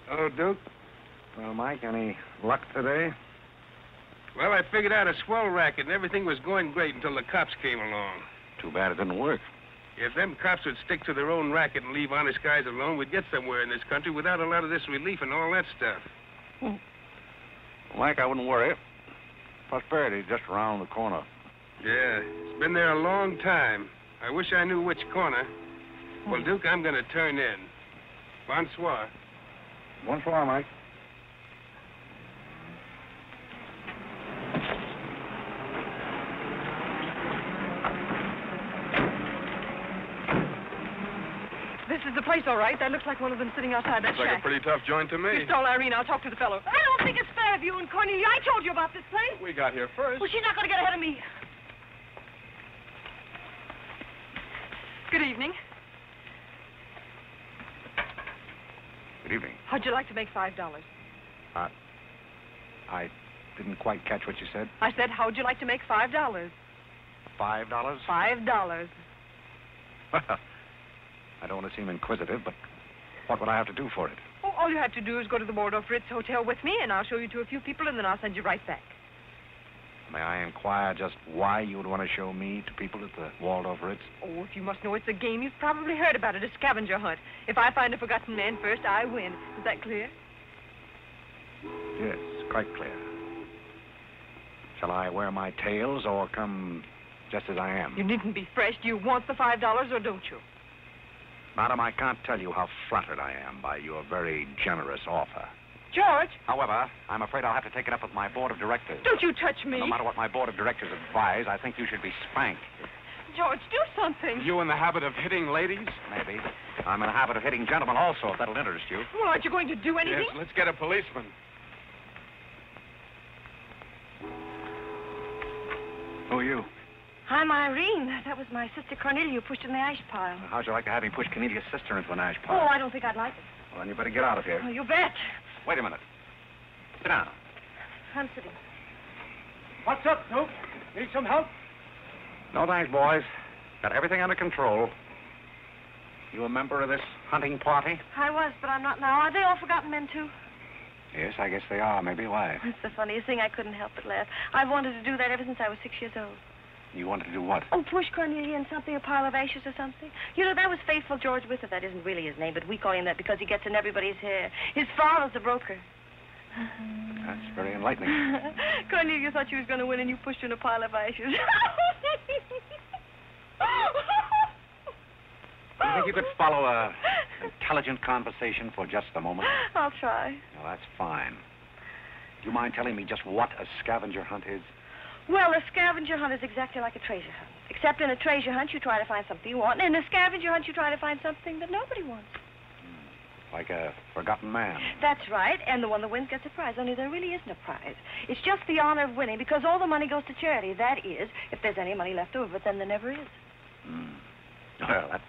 Hello, Duke. Well, Mike, any luck today? Well, I figured out a swell racket, and everything was going great until the cops came along. Too bad it didn't work. If them cops would stick to their own racket and leave honest guys alone, we'd get somewhere in this country without a lot of this relief and all that stuff. Well, Mike, I wouldn't worry. Prosperity's just around the corner. Yeah, it's been there a long time. I wish I knew which corner. Well, Duke, I'm going to turn in. Bonsoir. Bonsoir, Mike. This is the place, all right. That looks like one of them sitting outside that Looks like shack. a pretty tough joint to me. You stole Irene. I'll talk to the fellow. I don't think it's fair of you and Cornelia. I told you about this place. We got here first. Well, she's not going to get ahead of me. Good evening. Good evening. How'd you like to make $5? I didn't quite catch what you said. I said, how'd you like to make $5? $5? $5. Well, I don't want to seem inquisitive, but what would I have to do for it? Oh, all you have to do is go to the Waldorf Ritz Hotel with me, and I'll show you to a few people, and then I'll send you right back. May I inquire just why you would want to show me to people at the Waldorf Ritz? Oh, if you must know it's a game, you've probably heard about it, a scavenger hunt. If I find a forgotten man first, I win. Is that clear? Yes, quite clear. Shall I wear my tails or come just as I am? You needn't be fresh. Do you want the $5 or don't you? Madam, I can't tell you how flattered I am by your very generous offer. George! However, I'm afraid I'll have to take it up with my board of directors. Don't you touch me. No matter what my board of directors advise, I think you should be spanked. George, do something. You in the habit of hitting ladies? Maybe. I'm in the habit of hitting gentlemen also, if that'll interest you. Well, aren't you going to do anything? Yes, let's get a policeman. Who are you? I'm Irene. That was my sister Cornelia who pushed in the ash pile. How'd you like to have me push Cornelia's sister into an ash Oh, pile? I don't think I'd like it. Well, then you better get out of here. Oh, you bet. Wait a minute. Sit down. I'm sitting. What's up, Duke? Need some help? No thanks, boys. Got everything under control. You a member of this hunting party? I was, but I'm not now. Are they all forgotten men, too? Yes, I guess they are. Maybe. Why? It's the funniest thing. I couldn't help but laugh. I've wanted to do that ever since I was 6 years old. You wanted to do what? Oh, push Cornelia in something, a pile of ashes or something. You know, that was Faithful George Wither. That isn't really his name, but we call him that because he gets in everybody's hair. His father's a broker. That's very enlightening. Cornelia thought she was going to win, and you pushed her in a pile of ashes. Do you think you could follow a intelligent conversation for just a moment? I'll try. Well, that's fine. Do you mind telling me just what a scavenger hunt is? Well, a scavenger hunt is exactly like a treasure hunt. Except in a treasure hunt, you try to find something you want, and in a scavenger hunt, you try to find something that nobody wants. Like a forgotten man. That's right, and the one that wins gets a prize, only there really isn't a prize. It's just the honor of winning, because all the money goes to charity. That is, if there's any money left over, but then there never is. Well, that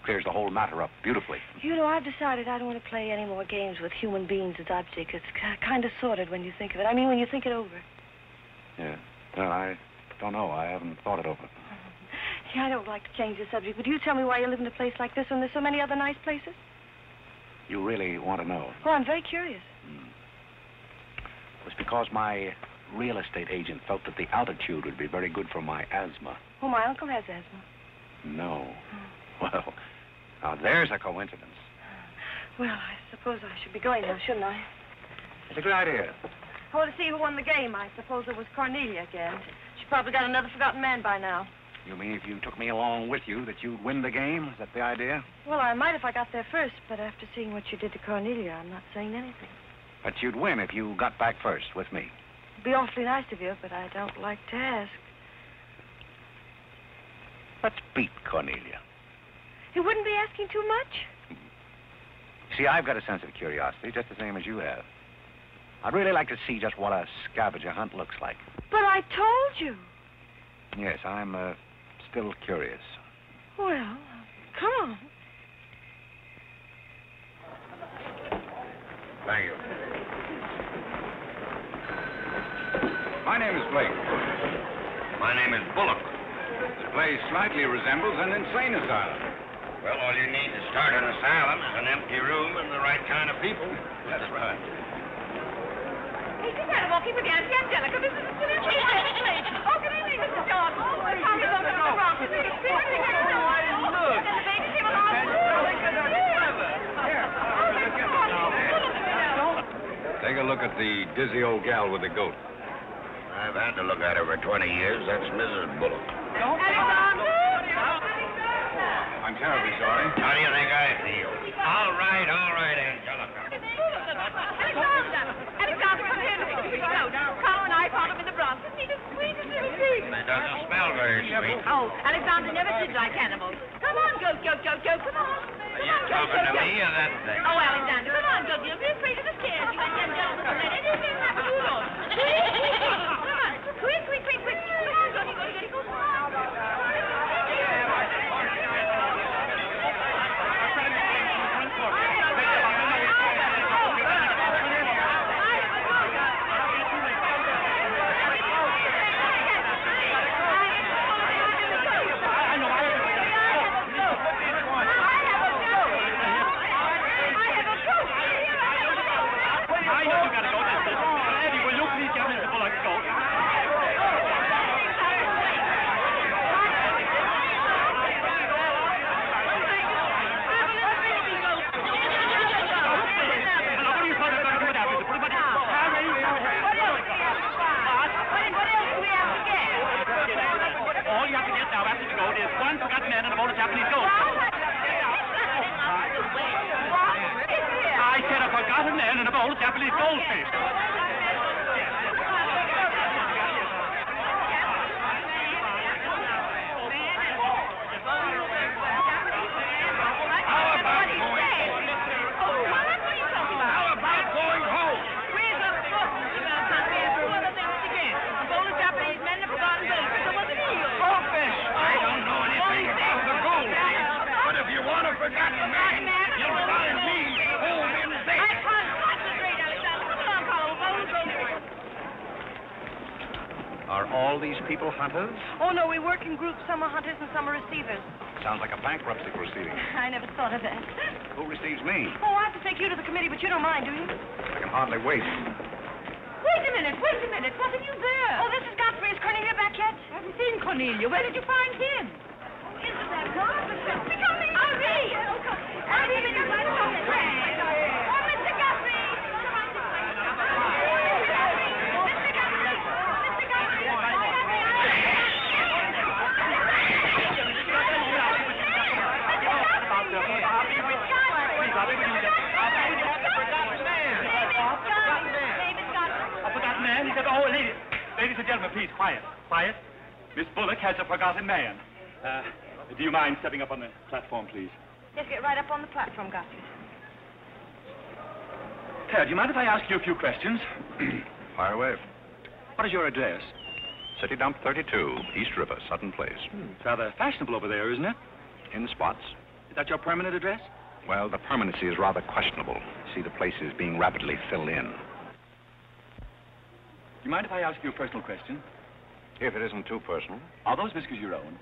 clears the whole matter up beautifully. You know, I've decided I don't want to play any more games with human beings as objects. It's kind of sordid when you think of it. I mean, when you think it over. Yeah. Well, I don't know. I haven't thought it over. Yeah, I don't like to change the subject, but you tell me why you live in a place like this when there's so many other nice places? You really want to know? Well, I'm very curious. It was because my real estate agent felt that the altitude would be very good for my asthma. Oh, my uncle has asthma. No. Well, now there's a coincidence. Well, I suppose I should be going now, shouldn't I? It's a good idea. I want to see who won the game. I suppose it was Cornelia again. She probably got another forgotten man by now. You mean if you took me along with you that you'd win the game? Is that the idea? Well, I might if I got there first, but after seeing what you did to Cornelia, I'm not saying anything. But you'd win if you got back first with me. It'd be awfully nice of you, but I don't like to ask. Let's beat Cornelia. It wouldn't be asking too much. See, I've got a sense of curiosity, just the same as you have. I'd really like to see just what a scavenger hunt looks like. But I told you. Yes, I'm still curious. Well, come on. Thank you. My name is Blake. My name is Bullock. The place slightly resembles an insane asylum. Well, all you need to start an asylum is an empty room and the right right kind of people. That's right. Hey, just out walking with the Auntie Angelica. This is the place. Oh, good evening, Mr. John. Oh, the party's over at the Bronx. There's a baby came along. Take a look at the dizzy old gal with the goat. I've had to look at her for 20 years. That's Mrs. Bullock. I'm terribly sorry. How do you think I feel? All right, Angelica. Alexander, come here. Carole and I found him in the Bronx. Isn't he the sweetest little thing? It doesn't smell very sweet. Oh, Alexander never did like animals. Come on, goat, come on. Are you talking to me or that thing? Oh, Alexander, come on, goat. You'll be afraid of the stairs. You and them gentlemen will let anything happen to you. Come on, quick. Come on, goaty, go. Are all these people hunters? Oh, no, we work in groups. Some are hunters and some are receivers. Sounds like a bankruptcy proceeding. I never thought of that. Who receives me? Oh, I have to take you to the committee, but you don't mind, do you? I can hardly wait. Wait a minute. What are you there? Oh, this is Godfrey. Is Cornelia back yet? I haven't seen Cornelia. Where did you find him? Isn't that marvelous? Irene! Irene, you're right. Oh, Mr. Godfrey! Ladies and gentlemen, please, quiet. Miss Bullock has a forgotten man. Do you mind stepping up on the platform, please? Yes, get right up on the platform, Godfrey. Ted, do you mind if I ask you a few questions? Fire away. What is your address? City Dump 32, East River, Sutton Place. It's rather fashionable over there, isn't it? In spots. Is that your permanent address? Well, the permanency is rather questionable. See, the place is being rapidly filled in. Do you mind if I ask you a personal question? If it isn't too personal. Are those whiskers your own?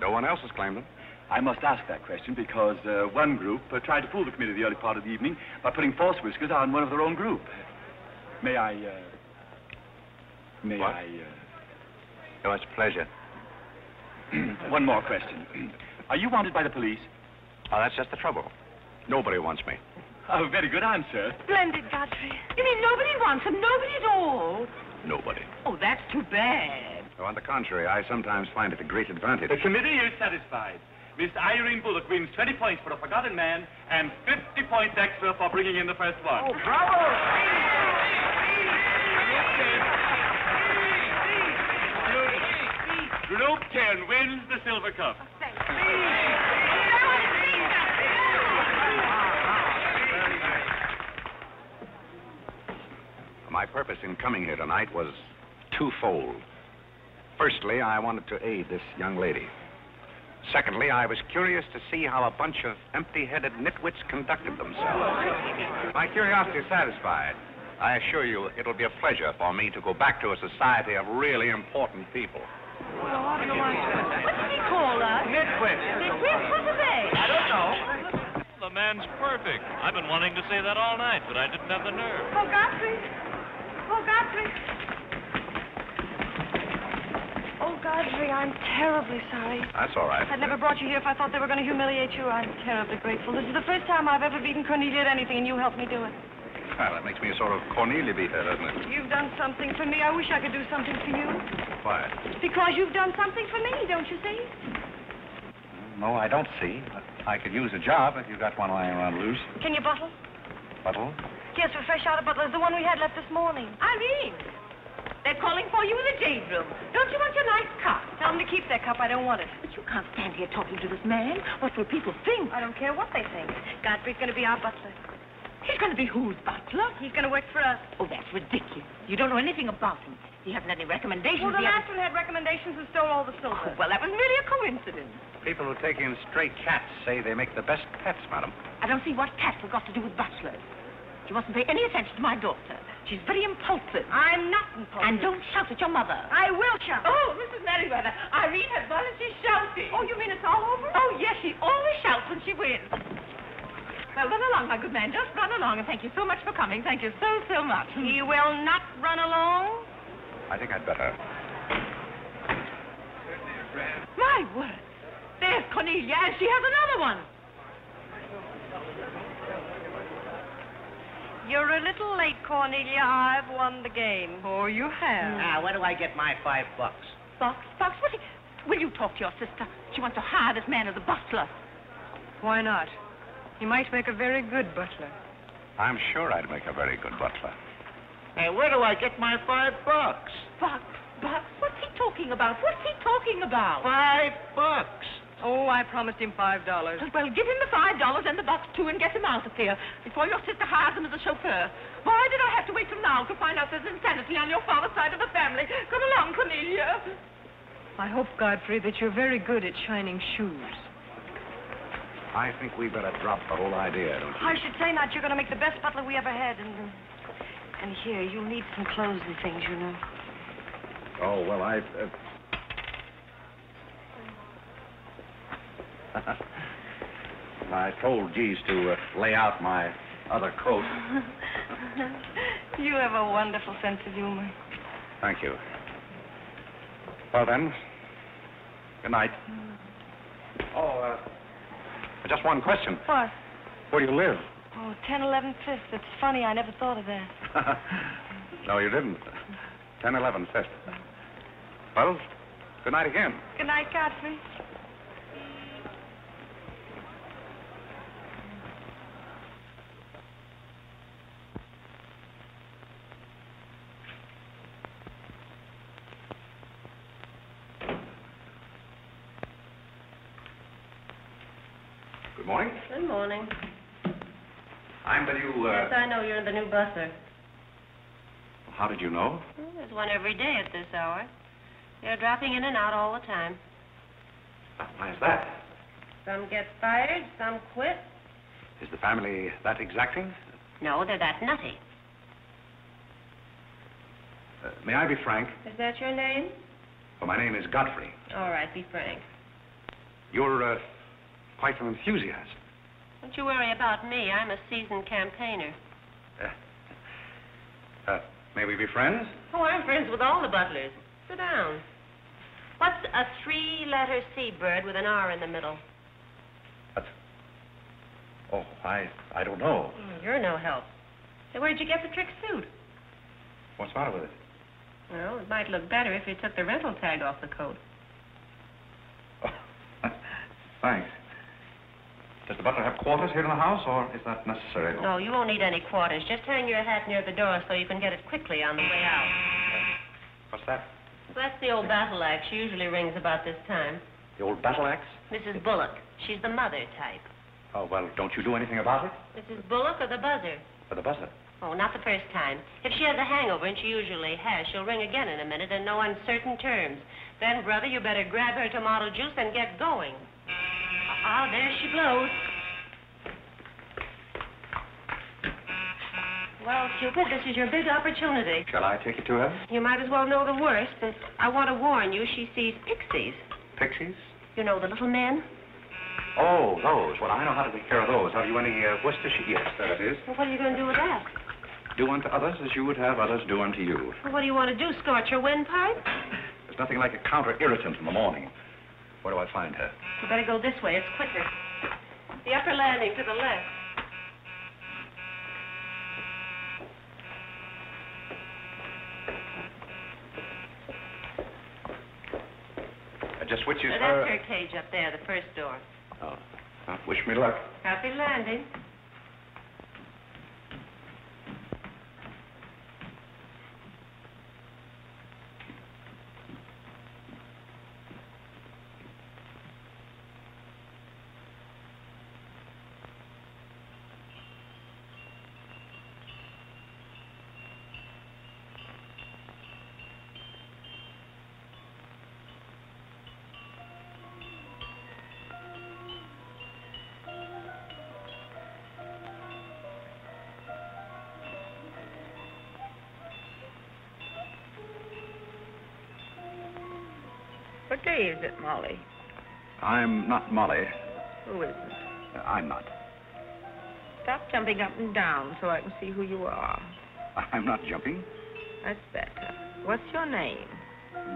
No one else has claimed them. I must ask that question because one group tried to fool the committee the early part of the evening by putting false whiskers on one of their own group. May I... What? Oh, it's a pleasure. One more question. Are you wanted by the police? Oh, that's just the trouble. Nobody wants me. Oh, very good answer. Splendid, Godfrey. You mean nobody wants him? Nobody at all? Nobody. Oh, that's too bad. Oh, on the contrary, I sometimes find it a great advantage. The committee is satisfied. Miss Irene Bullock wins 20 points for a forgotten man and 50 points extra for bringing in the first one. Oh, bravo! Group 10 wins the silver cup. My purpose in coming here tonight was twofold. Firstly, I wanted to aid this young lady. Secondly, I was curious to see how a bunch of empty-headed nitwits conducted themselves. My curiosity is satisfied. I assure you it'll be a pleasure for me to go back to a society of really important people. What did he call us? Nitwit. Nitwit? What are they? I don't know. the man's perfect. I've been wanting to say that all night, but I didn't have the nerve. Oh, Godfrey. Oh, Godfrey. Oh, Godfrey, I'm terribly sorry. That's all right. I'd never brought you here if I thought they were going to humiliate you. I'm terribly grateful. This is the first time I've ever beaten Cornelia at anything, and you helped me do it. Well, that makes me a sort of Cornelia beater, doesn't it? You've done something for me. I wish I could do something for you. Why? Because you've done something for me, don't you see? No, I don't see. I could use a job if you got one lying around loose. Can you bottle? Bottle? Yes, we're fresh out of Butler's, the one we had left this morning. Irene, they're calling for you in the jade room. Don't you want your nice cup? Tell them to keep their cup. I don't want it. But you can't stand here talking to this man. What will people think? I don't care what they think. Godfrey's going to be our butler. He's going to be whose butler? He's going to work for us. Oh, that's ridiculous. You don't know anything about him. He hasn't any recommendations. Well, the He last one had recommendations and stole all the silver. Oh, well, that was merely a coincidence. People who take in stray cats say they make the best pets, madam. I don't see what cats have got to do with butlers. You mustn't pay any attention to my daughter. She's very impulsive. I'm not impulsive. And don't shout at your mother. I will shout. Oh, Mrs. Merriweather, Irene has won and she's shouting. Oh, you mean it's all over? Oh, yes, she always shouts when she wins. Well, run along, my good man. Just run along, and thank you so much for coming. Thank you so, so much. He will not run along. I think I'd better. My word. There's Cornelia, and she has another one. You're a little late, Cornelia. I've won the game. Oh, you have. Now, where do I get my $5? Fox, will you talk to your sister? She wants to hire this man as a butler. Why not? He might make a very good butler. I'm sure I'd make a very good butler. Hey, where do I get my $5? Fox, what's he talking about? What's he talking about? $5. Oh, I promised him $5. Well, give him the $5 and the bucks, too, and get him out of here before your sister hires him as a chauffeur. Why did I have to wait till now to find out there's insanity on your father's side of the family? Come along, Cornelia. I hope, Godfrey, that you're very good at shining shoes. I think we better drop the whole idea, don't you? I should say not. You're going to make the best butler we ever had. And here, you'll need some clothes and things, you know. Oh, well, I told Jeeves to lay out my other coat. You have a wonderful sense of humor. Thank you. Well, then, good night. Oh, just one question. What? Where do you live? Oh, 1011 Fifth. It's funny. I never thought of that. No, you didn't. 1011 Fifth. Well, good night again. Good night, Godfrey. Good morning. Good morning. I'm the new, Yes, I know you're the new butler. How did you know? Well, there's one every day at this hour. They're dropping in and out all the time. Why is that? Some get fired, some quit. Is the family that exacting? No, they're that nutty. May I be frank? Is that your name? Well, my name is Godfrey. All right, be frank. You're, quite an enthusiast. Don't you worry about me. I'm a seasoned campaigner. May we be friends? Oh, I'm friends with all the butlers. Sit down. What's a three-letter seabird with an R in the middle? Oh, I don't know. You're no help. Say, where'd you get the trick suit? What's the matter with it? Well, it might look better if you took the rental tag off the coat. Oh, thanks. Does the butler have quarters here in the house, or is that necessary? No, you won't need any quarters. Just hang your hat near the door so you can get it quickly on the way out. What's that? Well, that's the old battle axe. She usually rings about this time. The old battle axe? Mrs. Bullock. She's the mother type. Oh, well, don't you do anything about it? Mrs. Bullock or the buzzer? For the buzzer. Oh, not the first time. If she has a hangover, and she usually has, she'll ring again in a minute in no uncertain terms. Then, brother, you better grab her tomato juice and get going. Ah, there she blows. Well, Cupid, this is your big opportunity. Shall I take it to her? You might as well know the worst, and I want to warn you, she sees pixies. Pixies? You know, the little men? Oh, those. Well, I know how to take care of those. Have you any Worcestershire? Yes, there it is. Well, what are you going to do with that? Do unto others as you would have others do unto you. Well, what do you want to do, scorch your windpipe? There's nothing like a counter-irritant in the morning. Where do I find her? You better go this way. It's quicker. The upper landing to the left. Just which is That's her... her cage up there, the first door. Oh. Well, wish me luck. Happy landing. What day is it, Molly? I'm not Molly. Who is it? I'm not. Stop jumping up and down so I can see who you are. I'm not jumping. That's better. What's your name?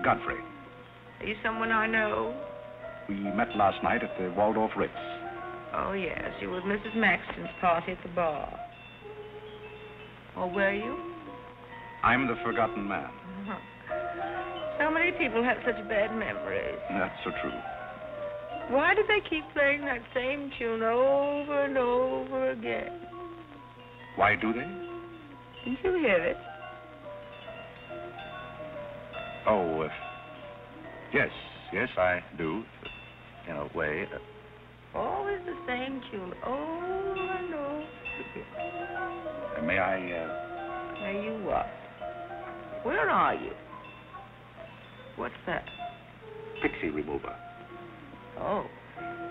Godfrey. Are you someone I know? We met last night at the Waldorf Ritz. Oh, yes. You were at Mrs. Maxton's party at the bar. Or were you? I'm the forgotten man. So many people have such bad memories. That's so true. Why do they keep playing that same tune over and over again? Why do they? Didn't you hear it? Oh, yes, I do, in a way. Always the same tune, over and over again. May I, May you what? Where are you? What's that? Pixie remover. Oh,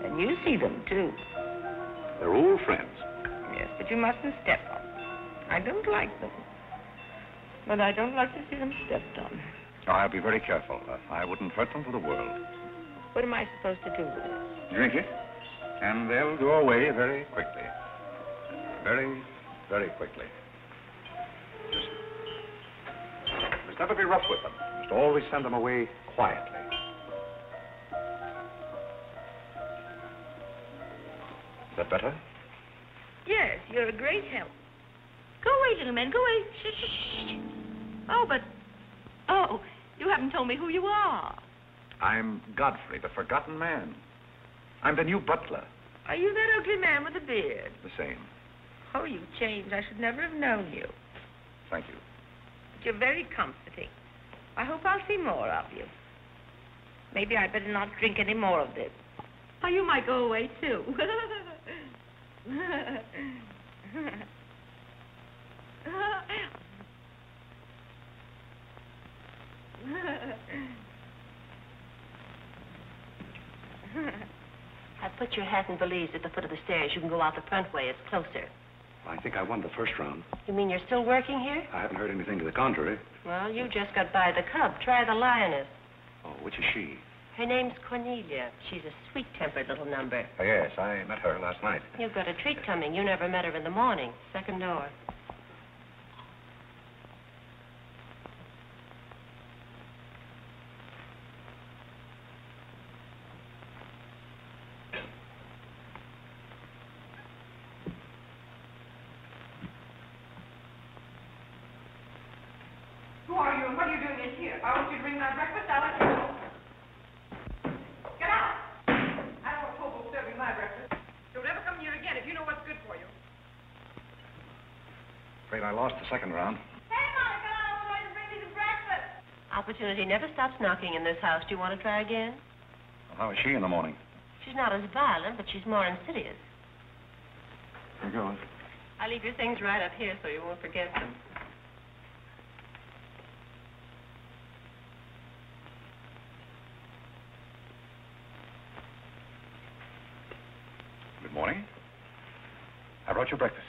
and you see them, too. They're old friends. Yes, but you mustn't step on them. I don't like them. But I don't like to see them stepped on. Oh, I'll be very careful. I wouldn't hurt them for the world. What am I supposed to do with it? Drink it, and they'll go away very quickly. Very, very quickly. Just never be rough with them. Just always send them away quietly. Is that better? Yes, you're a great help. Go away, little man, go away. Shh, shh, shh. Oh, but... Oh, you haven't told me who you are. I'm Godfrey, the forgotten man. I'm the new butler. Are you that ugly man with the beard? The same. Oh, you've changed. I should never have known you. Thank you. But you're very comforting. I hope I'll see more of you. Maybe I'd better not drink any more of this. Oh, you might go away, too. I put your hat and valise at the foot of the stairs. You can go out the front way. It's closer. I think I won the first round. You mean you're still working here? I haven't heard anything to the contrary. Well, you just got by the cub. Try the lioness. Oh, which is she? Her name's Cornelia. She's a sweet-tempered little number. Oh, yes, I met her last night. You've got a treat coming. You never met her in the morning. Second door. Who are you and what are you doing in here? If I want you to bring my breakfast, I'll let you know. Get out! I don't want hobo serving my breakfast. Don't ever come here again if you know what's good for you. Afraid I lost the second round. Hey, Monica, I was going to bring you some breakfast. Opportunity never stops knocking in this house. Do you want to try again? Well, how is she in the morning? She's not as violent, but she's more insidious. Here goes. I leave your things right up here so you won't forget them. Good morning. I brought you breakfast.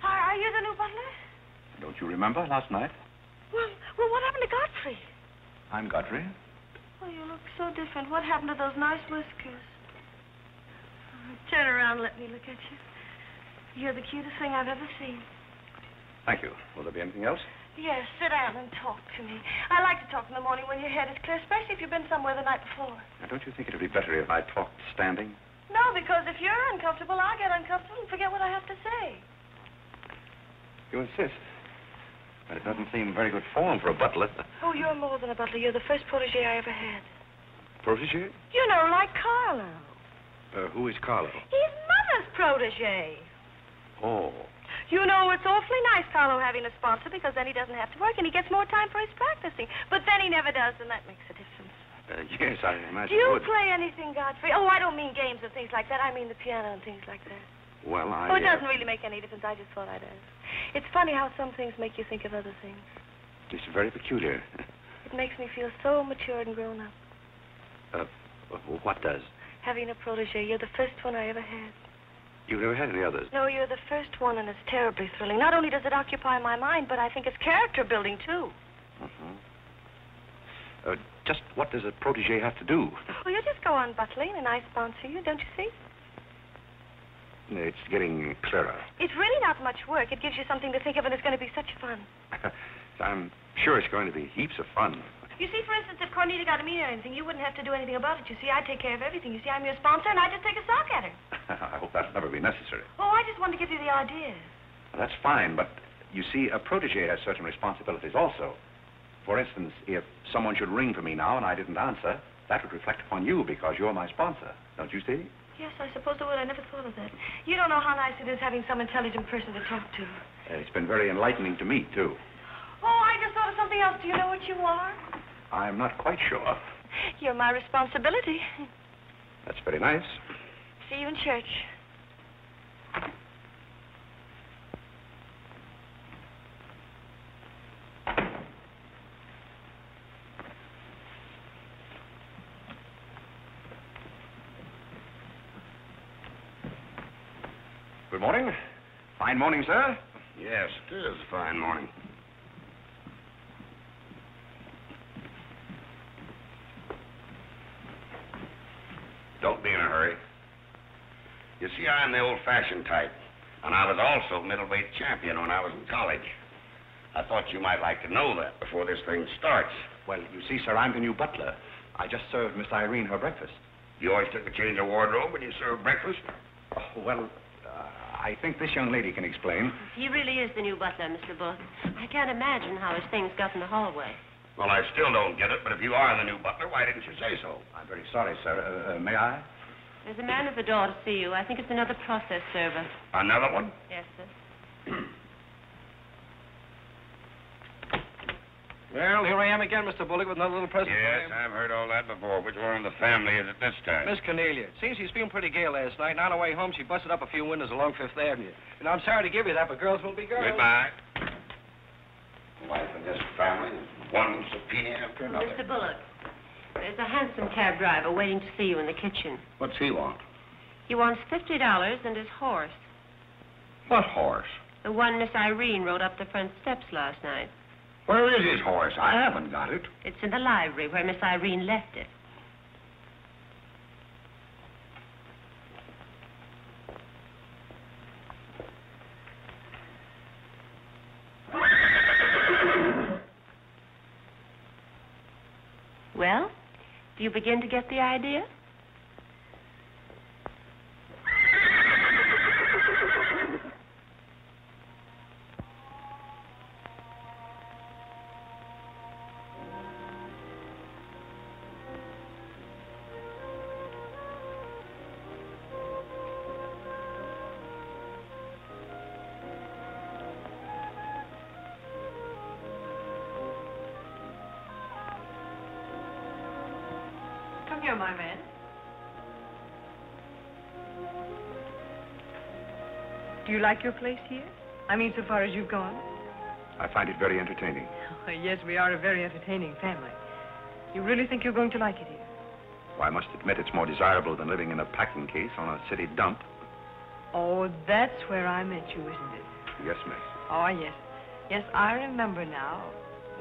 Are you the new butler? Don't you remember last night? Well, what happened to Godfrey? I'm Godfrey. Oh, you look so different. What happened to those nice whiskers? Turn around and let me look at you. You're the cutest thing I've ever seen. Thank you. Will there be anything else? Yes, sit down and talk to me. I like to talk in the morning when your head is clear, especially if you've been somewhere the night before. Now, don't you think it would be better if I talked standing? No, because if you're uncomfortable, I'll get uncomfortable and forget what I have to say. You insist. But it doesn't seem very good form for a butler. Oh, you're more than a butler. You're the first protege I ever had. Protege? You know, like Carlo. Who is Carlo? He's Mother's protege. Oh. You know, it's awfully nice, Carlo, having a sponsor, because then he doesn't have to work and he gets more time for his practicing. But then he never does, and that makes a difference. Yes, I imagine Do you would. play anything, Godfrey? Oh, I don't mean games and things like that. I mean the piano and things like that. Well, Oh, it doesn't really make any difference. I just thought I'd ask. It's funny how some things make you think of other things. It's very peculiar. It makes me feel so matured and grown up. What does? Having a protege. You're the first one I ever had. You've never had any others? No, you're the first one, and it's terribly thrilling. Not only does it occupy my mind, but I think it's character building, too. Just what does a protege have to do? Well, you just go on butling, and I sponsor you, don't you see? It's getting clearer. It's really not much work. It gives you something to think of, and it's going to be such fun. I'm sure it's going to be heaps of fun. You see, for instance, if Cornelia got a meet or anything, you wouldn't have to do anything about it. You see, I take care of everything. You see, I'm your sponsor, and I just take a sock at her. I hope that'll never be necessary. Oh, I just wanted to give you the idea. Well, that's fine, but you see, a protege has certain responsibilities also. For instance, if someone should ring for me now and I didn't answer, that would reflect upon you because you're my sponsor. Don't you see? Yes, I suppose it would. I never thought of that. You don't know how nice it is having some intelligent person to talk to. It's been very enlightening to me, too. Oh, I just thought of something else. Do you know what you are? I'm not quite sure. You're my responsibility. That's very nice. See you in church. Good morning. Fine morning, sir. Yes, it is a fine morning. Don't be in a hurry. You see, I'm the old-fashioned type, and I was also middleweight champion when I was in college. I thought you might like to know that before this thing starts. Well, you see, sir, I'm the new butler. I just served Miss Irene her breakfast. You always took a change of wardrobe when you served breakfast? Oh, well, I think this young lady can explain. He really is the new butler, Mr. Bullock. I can't imagine how his things got in the hallway. Well, I still don't get it, but if you are the new butler, why didn't you say so? I'm very sorry, sir. May I? There's a man at the door to see you. I think it's another process server. Another one? Yes, sir. Well, here I am again, Mr. Bullock, with another little present Yes, for you. I've heard all that before. Which one of the family is it this time? Miss Cornelia. Seems she's feeling pretty gay last night, and on her way home, she busted up a few windows along Fifth Avenue. And I'm sorry to give you that, but girls will be girls. Goodbye. Wife and this family, one subpoena after another. Mr. Bullock, there's a hansom cab driver waiting to see you in the kitchen. What's he want? He wants $50 and his horse. What horse? The one Miss Irene rode up the front steps last night. Where is his horse? I haven't got it. It's in the library where Miss Irene left it. Well, do you begin to get the idea? Come here, my man. Do you like your place here? I mean, so far as you've gone? I find it very entertaining. Oh, yes, we are a very entertaining family. You really think you're going to like it here? Well, I must admit it's more desirable than living in a packing case on a city dump. Oh, that's where I met you, isn't it? Yes, miss. Oh, yes. Yes, I remember now.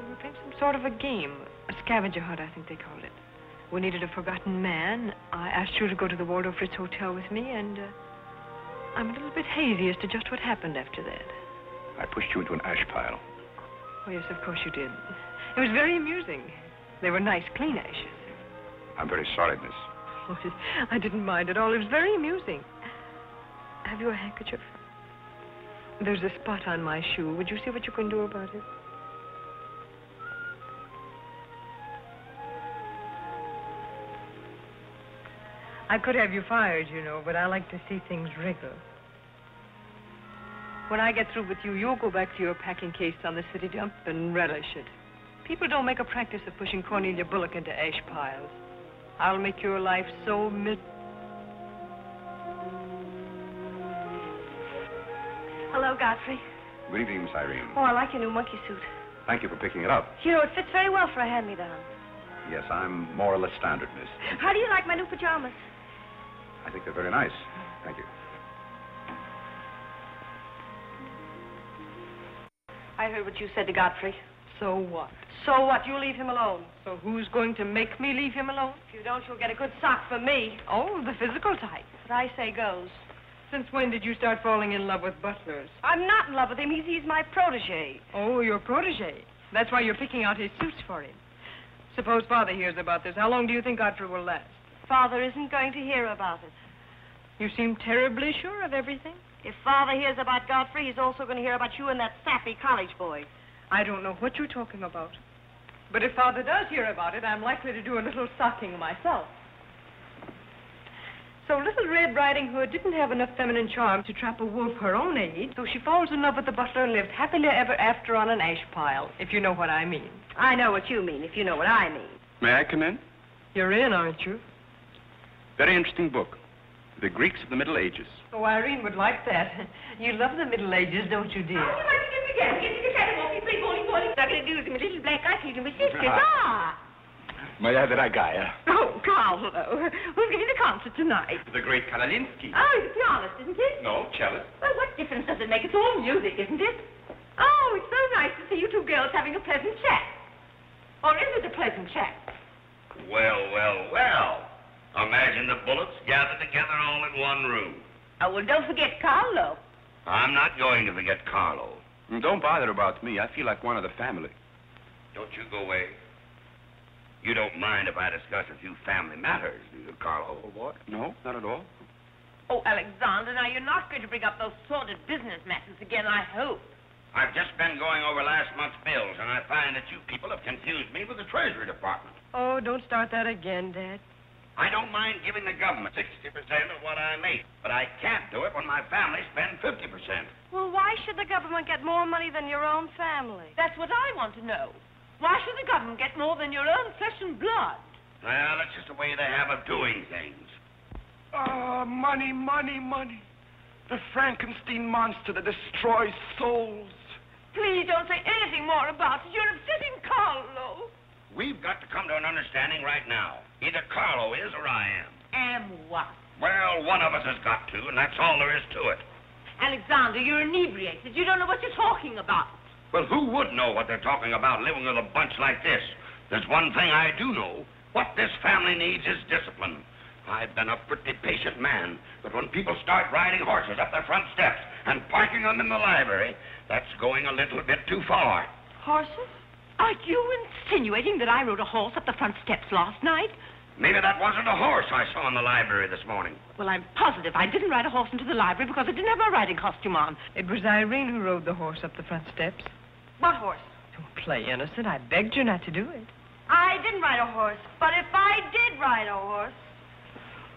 We were playing some sort of a game. A scavenger hunt, I think they called it. We needed a forgotten man. I asked you to go to the Waldorf Ritz Hotel with me, and I'm a little bit hazy as to just what happened after that. I pushed you into an ash pile. Oh, yes, of course you did. It was very amusing. They were nice, clean ashes. I'm very sorry, miss. Oh, I didn't mind at all. It was very amusing. Have you a handkerchief? There's a spot on my shoe. Would you see what you can do about it? I could have you fired, you know, but I like to see things wriggle. When I get through with you, you'll go back to your packing case on the city dump and relish it. People don't make a practice of pushing Cornelia Bullock into ash piles. I'll make your life so Hello, Godfrey. Good evening, Miss Irene. Oh, I like your new monkey suit. Thank you for picking it up. You know, it fits very well for a hand-me-down. Yes, I'm more or less standard, miss. How do you like my new pajamas? I think they're very nice. Thank you. I heard what you said to Godfrey. So what? So what? You leave him alone. So who's going to make me leave him alone? If you don't, you'll get a good sock from me. Oh, the physical type. What I say goes. Since when did you start falling in love with butlers? I'm not in love with him. He's my protege. Oh, your protege. That's why you're picking out his suits for him. Suppose Father hears about this. How long do you think Godfrey will last? Father isn't going to hear about it. You seem terribly sure of everything. If Father hears about Godfrey, he's also going to hear about you and that sappy college boy. I don't know what you're talking about. But if Father does hear about it, I'm likely to do a little socking myself. So Little Red Riding Hood didn't have enough feminine charm to trap a wolf her own age, so she falls in love with the butler and lived happily ever after on an ash pile, if you know what I mean. I know what you mean, if you know what I mean. May I come in? You're in, aren't you? Very interesting book. The Greeks of the Middle Ages. Oh, Irene would like that. You love the Middle Ages, don't you, dear? Oh, you might get together. Get to the shadow walking, play bowling. I'm going to do some little black eye feet and my sisters. Moja dragaya. Oh, Carlo. Who's giving the concert tonight? The great Karolinsky. Oh, he's a pianist, isn't he? No, cellist. Well, what difference does it make? It's all music, isn't it? Oh, it's so nice to see you two girls having a pleasant chat. Or is it a pleasant chat? Well, well, well. Imagine the Bullocks gathered together all in one room. Oh, well, don't forget Carlo. I'm not going to forget Carlo. Don't bother about me. I feel like one of the family. Don't you go away. You don't mind if I discuss a few family matters, do you, Carlo, old boy? No, not at all. Oh, Alexander, now you're not going to bring up those sordid business matters again, I hope. I've just been going over last month's bills, and I find that you people have confused me with the Treasury Department. Oh, don't start that again, Dad. I don't mind giving the government 60% of what I make, but I can't do it when my family spends 50%. Well, why should the government get more money than your own family? That's what I want to know. Why should the government get more than your own flesh and blood? Well, that's just the way they have of doing things. Money, money, money. The Frankenstein monster that destroys souls. Please don't say anything more about it. You're upsetting Carlo. We've got to come to an understanding right now. Either Carlo is or I am. Am what? Well, one of us has got to, and that's all there is to it. Alexander, you're inebriated. You don't know what you're talking about. Well, who would know what they're talking about living with a bunch like this? There's one thing I do know. What this family needs is discipline. I've been a pretty patient man, but when people start riding horses up their front steps and parking them in the library, that's going a little bit too far. Horses? Are you insinuating that I rode a horse up the front steps last night? Maybe that wasn't a horse I saw in the library this morning. Well, I'm positive I didn't ride a horse into the library because I didn't have my riding costume on. It was Irene who rode the horse up the front steps. What horse? Don't play innocent. I begged you not to do it. I didn't ride a horse, but if I did ride a horse,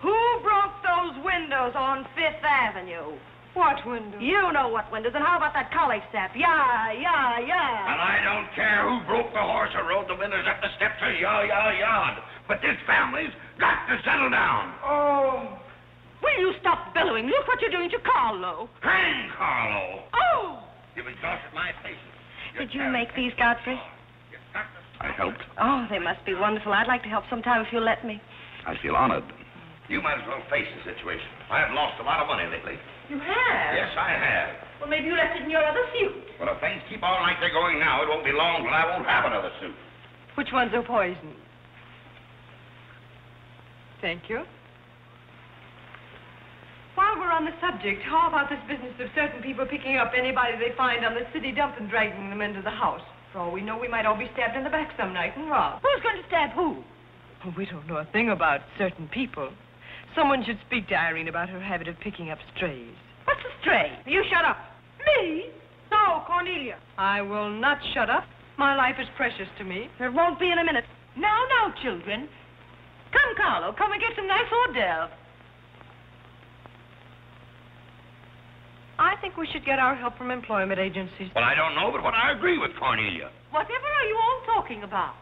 who broke those windows on Fifth Avenue? What windows? You know what windows, and how about that college sap? Yeah. And I don't care who broke the horse or rode the windows up the steps or yah. But this family's got to settle down. Oh. Will you stop bellowing? Look what you're doing to Carlo. Hang Carlo. Oh. You've exhausted my patience. Did you make these, Godfrey? I helped. Oh, they must be wonderful. I'd like to help sometime if you'll let me. I feel honored. You might as well face the situation. I have lost a lot of money lately. You have? Yes, I have. Well, maybe you left it in your other suit. Well, if things keep on like they're going now, it won't be long till I won't have another suit. Which ones are poisoned? Thank you. While we're on the subject, how about this business of certain people picking up anybody they find on the city dump and dragging them into the house? For all we know, we might all be stabbed in the back some night and robbed. Who's going to stab who? Oh, we don't know a thing about certain people. Someone should speak to Irene about her habit of picking up strays. What's a stray? You shut up. Me? No, Cornelia. I will not shut up. My life is precious to me. It won't be in a minute. Now, children. Come, Carlo, come and get some nice hors d'oeuvre. I think we should get our help from employment agencies. Well, I don't know, but I agree with Cornelia. Whatever are you all talking about?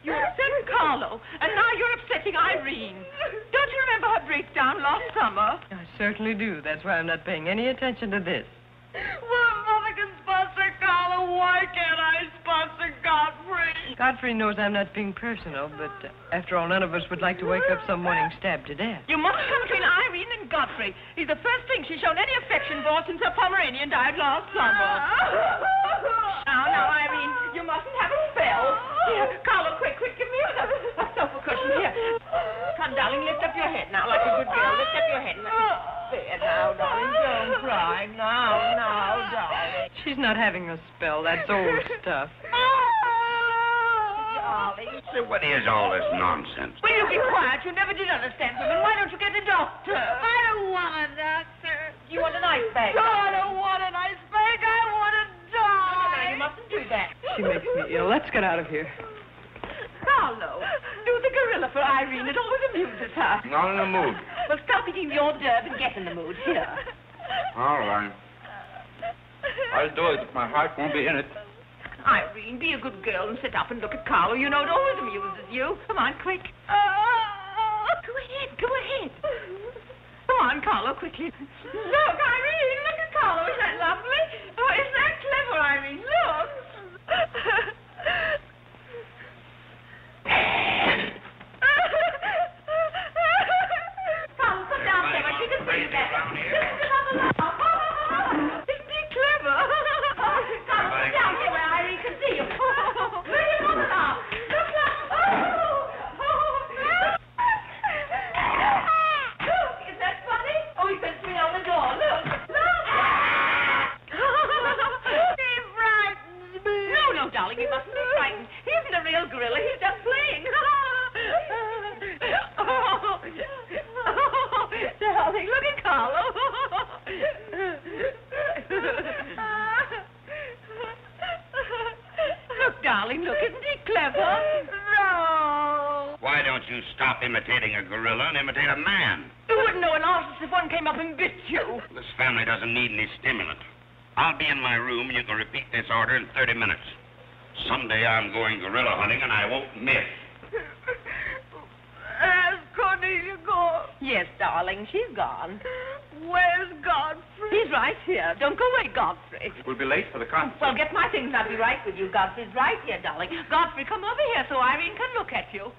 You upset Carlo, and now you're upsetting Irene. Don't you remember her breakdown last summer? I certainly do. That's why I'm not paying any attention to this. Well, Mother can sponsor Carlo. Why can't I sponsor Godfrey? Godfrey knows I'm not being personal, but after all, none of us would like to wake up some morning stabbed to death. You must come between Irene and Godfrey. He's the first thing she's shown any affection for since her Pomeranian died last summer. Now, Irene, you mustn't have a spell. Here, Carlo, quick, give me a sofa cushion. Here. Come, darling, lift up your head now, like a good girl. Lift up your head. There, now, darling, don't cry. Now, darling. She's not having a spell. That's old stuff. Darling. So what is all this nonsense? Will you be quiet? You never did understand women. Why don't you get a doctor? I don't want a doctor. You want an ice bag? No, I don't want an ice bag. I want to die. No, you mustn't do that. She makes me ill. Let's get out of here. Carlo, do the gorilla for Irene. It always amuses her. Not in the mood. Well, stop eating the hors d'oeuvre and get in the mood. Here. All right. I'll do it, but my heart won't be in it. Irene, be a good girl and sit up and look at Carlo. You know it always amuses you. Come on, quick. Go ahead. Come on, Carlo, quickly. Look, Irene, look at Carlo. Isn't that lovely? Oh, isn't that clever, Irene? Look. Carlo, come down there. She can see you better. Isn't he clever? Carlo, come down here where Irene can see you. Where do you want to now? Look. Look, is that funny? Oh, he puts me on the door. Look. He frightens me. No, darling, you mustn't be frightened. He isn't a real gorilla. He's just playing. Darling, look at Carlo. Look, darling, look. Isn't he clever? No. Why don't you stop imitating a gorilla and imitate a man? You wouldn't know an artist if one came up and bit you. This family doesn't need any stimulant. I'll be in my room, and you can repeat this order in 30 minutes. Someday I'm going gorilla hunting, and I won't miss. Has Cornelia gone? Yes, darling, she's gone. Where's Godfrey? He's right here. Don't go away, Godfrey. We'll be late for the concert. Well, get my things. I'll be right with you. Godfrey's right here, darling. Godfrey, come over here so Irene can look at you.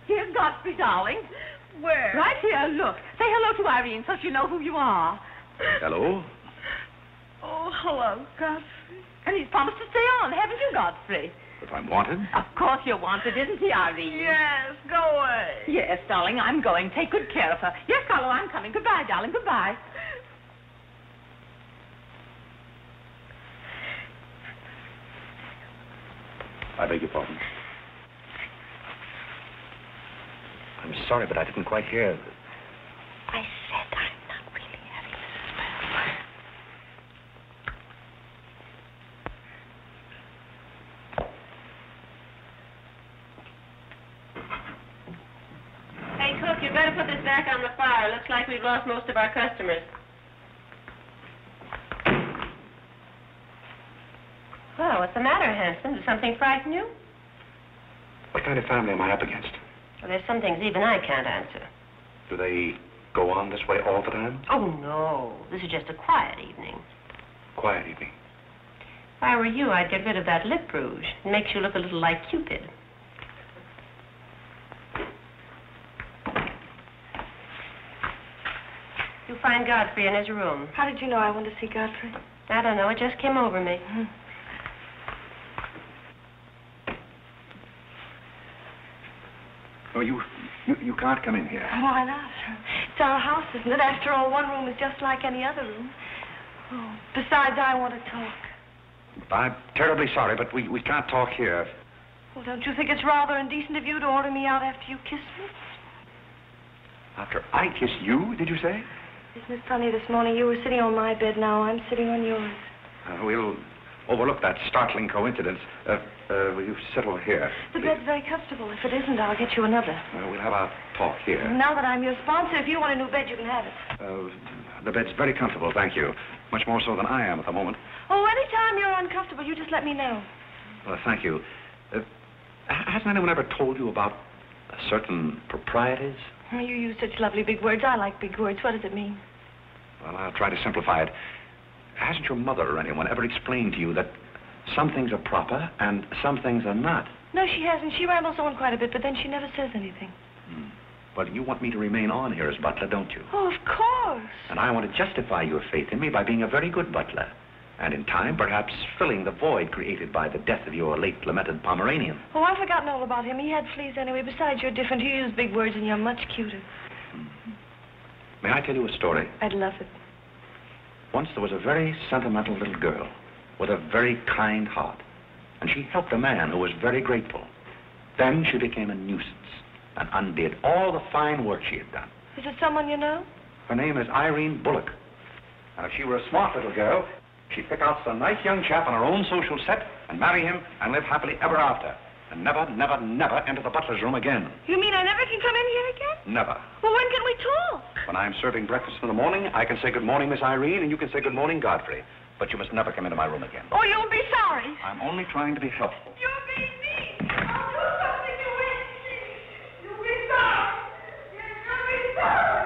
Here's Godfrey, darling. Where? Right here, look. Say hello to Irene so she'll know who you are. Hello? Oh, hello, Godfrey. And he's promised to stay on, haven't you, Godfrey? If I'm wanted? Of course you're wanted, isn't he, Irene? Yes, go away. Yes, darling, I'm going. Take good care of her. Yes, Carlo, I'm coming. Goodbye, darling. Goodbye. I beg your pardon. I'm sorry, but I didn't quite hear. I said I'm not really having a spell. Hey, cook, you better put this back on the fire. Looks like we've lost most of our customers. Well, what's the matter, Hanson? Did something frighten you? What kind of family am I up against? Well, there's some things even I can't answer. Do they go on this way all the time? Oh, no. This is just a quiet evening. Quiet evening. If I were you, I'd get rid of that lip rouge. It makes you look a little like Cupid. You find Man Godfrey in his room. How did you know I wanted to see Godfrey? I don't know. It just came over me. Oh, you can't come in here. Why not? It's our house, isn't it? After all, one room is just like any other room. Oh, besides, I want to talk. I'm terribly sorry, but we can't talk here. Well, don't you think it's rather indecent of you to order me out after you kissed me? After I kissed you, did you say? Isn't it funny, this morning you were sitting on my bed, now I'm sitting on yours. We'll overlook that startling coincidence. Will you sit over here? The bed's very comfortable. If it isn't, I'll get you another. We'll have our talk here. Now that I'm your sponsor, if you want a new bed, you can have it. The bed's very comfortable, thank you. Much more so than I am at the moment. Oh, anytime you're uncomfortable, you just let me know. Well, thank you. Hasn't anyone ever told you about certain proprieties? Oh, you use such lovely big words. I like big words. What does it mean? Well, I'll try to simplify it. Hasn't your mother or anyone ever explained to you that some things are proper and some things are not? No, she hasn't. She rambles on quite a bit, but then she never says anything. Well, you want me to remain on here as butler, don't you? Oh, of course. And I want to justify your faith in me by being a very good butler. And in time, perhaps filling the void created by the death of your late lamented Pomeranian. Oh, I've forgotten all about him. He had fleas anyway. Besides, you're different. You use big words and you're much cuter. May I tell you a story? I'd love it. Once there was a very sentimental little girl with a very kind heart. And she helped a man who was very grateful. Then she became a nuisance and undid all the fine work she had done. Is it someone you know? Her name is Irene Bullock. Now, if she were a smart little girl, she'd pick out some nice young chap on her own social set and marry him and live happily ever after. And never, never, never enter the butler's room again. You mean I never can come in here again? Never. Well, when can we talk? When I'm serving breakfast in the morning, I can say good morning, Miss Irene, and you can say good morning, Godfrey. But you must never come into my room again. Oh, you'll be sorry. I'm only trying to be helpful. You're being mean. I'll do something to win. You'll be sorry. You'll be sorry.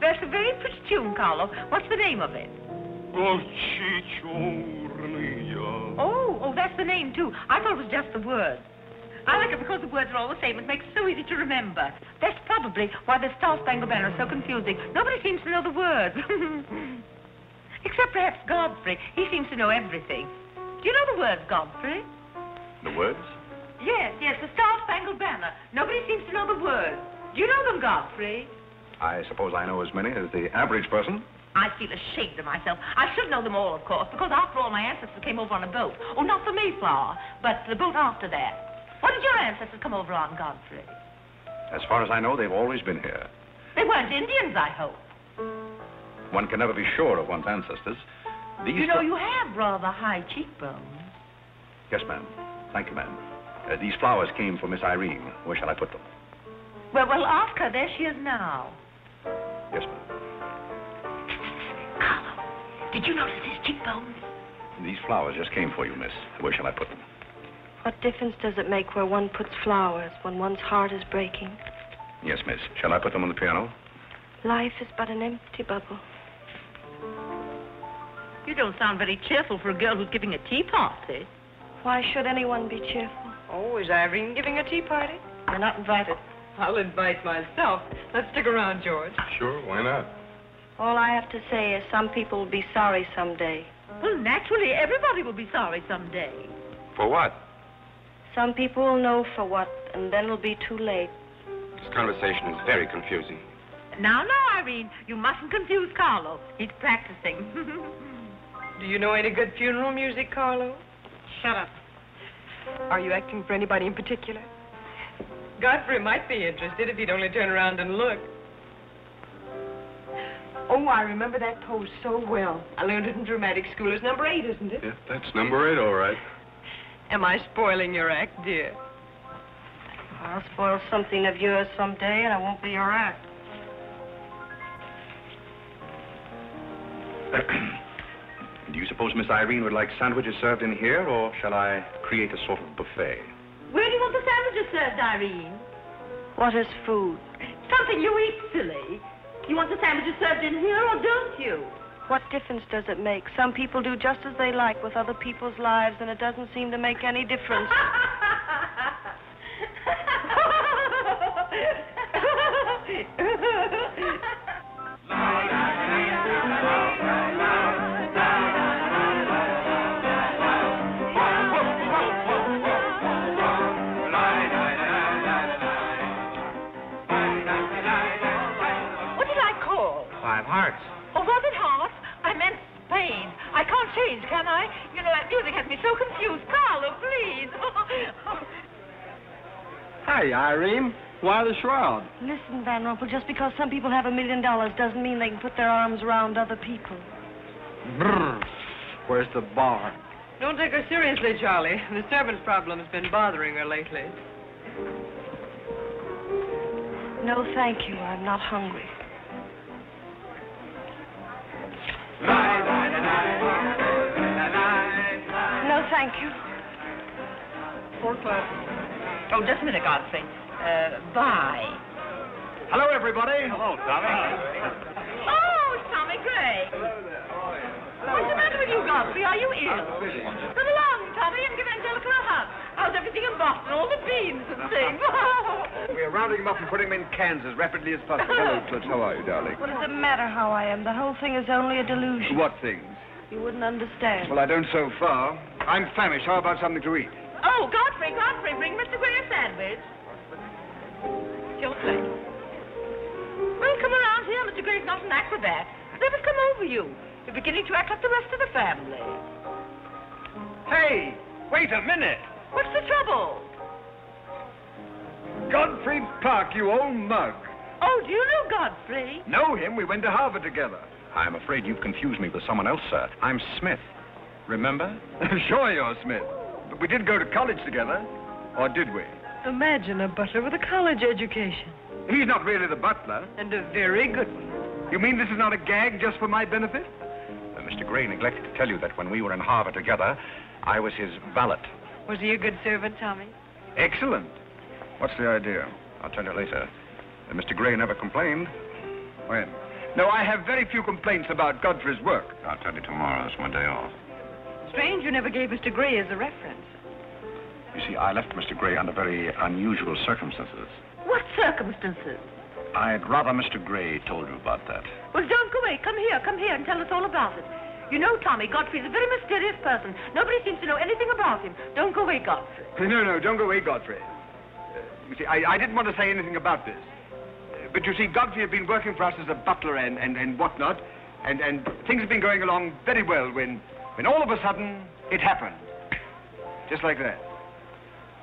That's a very pretty tune, Carlo. What's the name of it? Oh, that's the name, too. I thought it was just the words. I like it because the words are all the same. It makes it so easy to remember. That's probably why the Star-Spangled Banner is so confusing. Nobody seems to know the words. Except perhaps Godfrey. He seems to know everything. Do you know the words, Godfrey? The words? Yes, the Star-Spangled Banner. Nobody seems to know the words. Do you know them, Godfrey? I suppose I know as many as the average person. I feel ashamed of myself. I should know them all, of course, because after all, my ancestors came over on a boat. Oh, not the Mayflower, but the boat after that. What did your ancestors come over on, Godfrey? As far as I know, they've always been here. They weren't Indians, I hope. One can never be sure of one's ancestors. These You know, you have rather high cheekbones. Yes, ma'am. Thank you, ma'am. These flowers came for Miss Irene. Where shall I put them? Well, ask her. There she is now. Yes, ma'am. Carlo, did you notice his cheekbones? These flowers just came for you, miss. Where shall I put them? What difference does it make where one puts flowers when one's heart is breaking? Yes, miss. Shall I put them on the piano? Life is but an empty bubble. You don't sound very cheerful for a girl who's giving a tea party. Why should anyone be cheerful? Oh, is Irene giving a tea party? You're not invited. I'll invite myself. Let's stick around, George. Sure, why not? All I have to say is some people will be sorry someday. Well, naturally, everybody will be sorry someday. For what? Some people will know for what, and then it'll be too late. This conversation is very confusing. Now, Irene, you mustn't confuse Carlo. He's practicing. Do you know any good funeral music, Carlo? Shut up. Are you acting for anybody in particular? Godfrey might be interested if he'd only turn around and look. Oh, I remember that pose so well. I learned it in dramatic school. It's number 8, isn't it? Yeah, that's number 8, all right. Am I spoiling your act, dear? I'll spoil something of yours someday, and it won't be your act. Do you suppose Miss Irene would like sandwiches served in here, or shall I create a sort of buffet? Where do you want the sandwiches served, Irene? What is food? Something you eat, silly. You want the sandwiches served in here, or don't you? What difference does it make? Some people do just as they like with other people's lives, and it doesn't seem to make any difference. What did I call? 5 hearts. Oh, was it heart? I meant Spain. I can't change, can I? You know, that music has me so confused. Carlo, please. Hey, Irene. Why the shroud? Listen, Van Rumpel, just because some people have $1 million doesn't mean they can put their arms around other people. Brr. Where's the bar? Don't take her seriously, Charlie. The servant problem has been bothering her lately. No, thank you. I'm not hungry. No, thank you. 4 o'clock. Oh, just a minute, Godfrey. Bye. Hello, everybody. Hello, Tommy. Oh, Tommy Gray. What's the matter with you, Godfrey? Are you ill? Come along, Tommy, and give Angelica a hug. How's everything in Boston? All the beans and things. We're rounding them up and putting them in cans as rapidly as possible. Hello, Toots. How are you, darling? What does it matter how I am? The whole thing is only a delusion. What things? You wouldn't understand. Well, I don't so far. I'm famished. How about something to eat? Oh, Godfrey, bring Mr. Gray a sandwich. It's your plate. Well, come around here. Mr. Gray's not an acrobat. Let us come over you. You're beginning to act like the rest of the family. Hey, wait a minute. What's the trouble? Godfrey Park, you old mug. Oh, do you know Godfrey? Know him? We went to Harvard together. I'm afraid you've confused me with someone else, sir. I'm Smith. Remember? Sure you're Smith. But we did go to college together. Or did we? Imagine a butler with a college education. He's not really the butler. And a very good one. You mean this is not a gag just for my benefit? Mr. Gray neglected to tell you that when we were in Harvard together, I was his valet. Was he a good servant, Tommy? Excellent. What's the idea? I'll tell you later. Mr. Gray never complained. When? No, I have very few complaints about Godfrey's work. I'll tell you tomorrow. It's my day off. Strange you never gave Mr. Gray as a reference. You see, I left Mr. Gray under very unusual circumstances. What circumstances? I'd rather Mr. Gray told you about that. Well, don't go away. Come here and tell us all about it. You know, Tommy, Godfrey's a very mysterious person. Nobody seems to know anything about him. Don't go away, Godfrey. No, don't go away, Godfrey. You see, I didn't want to say anything about this. But you see, Godfrey had been working for us as a butler and whatnot, and things have been going along very well when all of a sudden it happened. Just like that.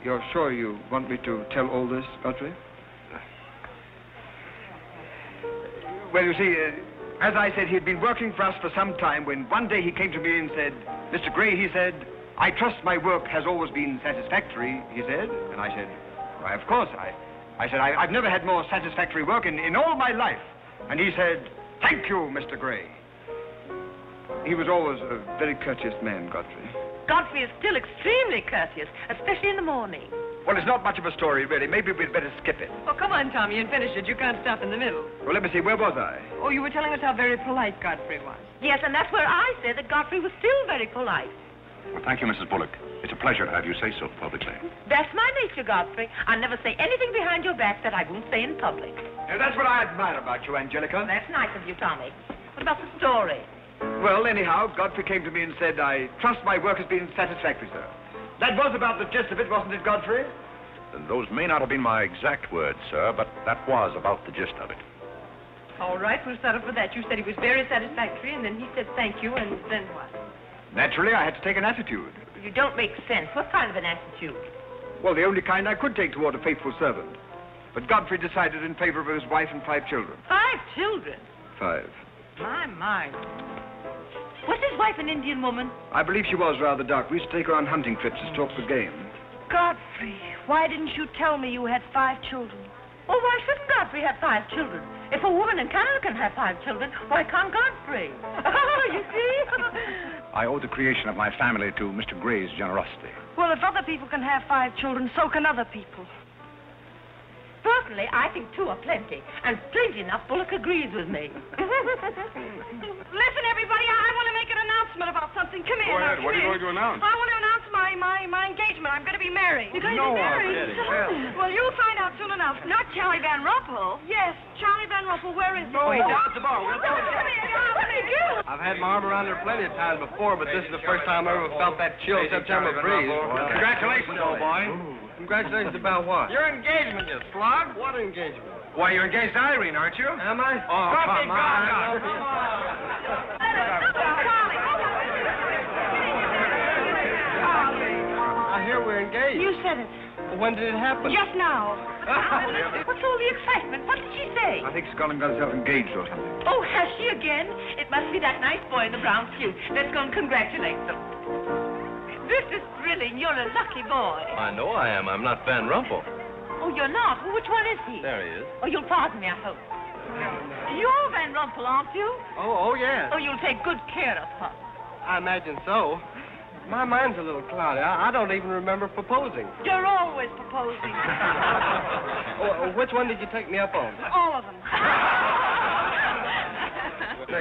You're sure you want me to tell all this, Godfrey? Well, you see, as I said, he'd been working for us for some time when one day he came to me and said, Mr. Gray, he said, I trust my work has always been satisfactory, he said. And I said, why, of course. I said, I've never had more satisfactory work in all my life. And he said, thank you, Mr. Gray. He was always a very courteous man, Godfrey. Godfrey is still extremely courteous, especially in the morning. Well, it's not much of a story, really. Maybe we'd better skip it. Oh, come on, Tommy, and finish it. You can't stop in the middle. Well, let me see. Where was I? Oh, you were telling us how very polite Godfrey was. Yes, and that's where I said that Godfrey was still very polite. Well, thank you, Mrs. Bullock. It's a pleasure to have you say so publicly. That's my nature, Godfrey. I never say anything behind your back that I won't say in public. Now, that's what I admire about you, Angelica. That's nice of you, Tommy. What about the story? Well, anyhow, Godfrey came to me and said, I trust my work has been satisfactory, sir. That was about the gist of it, wasn't it, Godfrey? Those may not have been my exact words, sir, but that was about the gist of it. All right, we'll settle for that. You said he was very satisfactory, and then he said thank you, and then what? Naturally, I had to take an attitude. You don't make sense. What kind of an attitude? Well, the only kind I could take toward a faithful servant. But Godfrey decided in favor of his wife and 5 children. 5 children? 5. My. Was his wife an Indian woman? I believe she was rather dark. We used to take her on hunting trips to stalk the game. Godfrey, why didn't you tell me you had 5 children? Well, why shouldn't Godfrey have 5 children? If a woman in Canada can have 5 children, why can't Godfrey? You see? I owe the creation of my family to Mr. Gray's generosity. Well, if other people can have 5 children, so can other people. Personally, I think 2 are plenty. And strangely enough, Bullock agrees with me. Listen, everybody, I want to make an announcement about something. Come here. Go ahead. Now, What are you going to announce? I want to announce my engagement. I'm going to be married. You're going to be married? Well, you'll find out soon enough. Not Charlie Van Rumpel. Yes, Charlie Van Rumpel. Where is he? No, he's down at the bar. Come here. I've had my arm around her plenty of times before, but this is the first time I ever felt that chill September breeze. Congratulations, old boy. Congratulations about what? Your engagement, you slug. What engagement? Why, you're engaged to Irene, aren't you? Am I? Oh, come on. I hear we're engaged. You said it. When did it happen? Just now. What's all the excitement? What did she say? I think Scotland got herself engaged or something. Oh, has she again? It must be that nice boy in the brown suit. Let's go and congratulate them. This is thrilling. You're a lucky boy. I know I am. I'm not Van Rumpel. Oh, you're not? Which one is he? There he is. Oh, you'll pardon me, I hope. You're Van Rumpel, aren't you? Oh, yes. Oh, you'll take good care of her. I imagine so. My mind's a little cloudy. I don't even remember proposing. You're always proposing. Which one did you take me up on? All of them.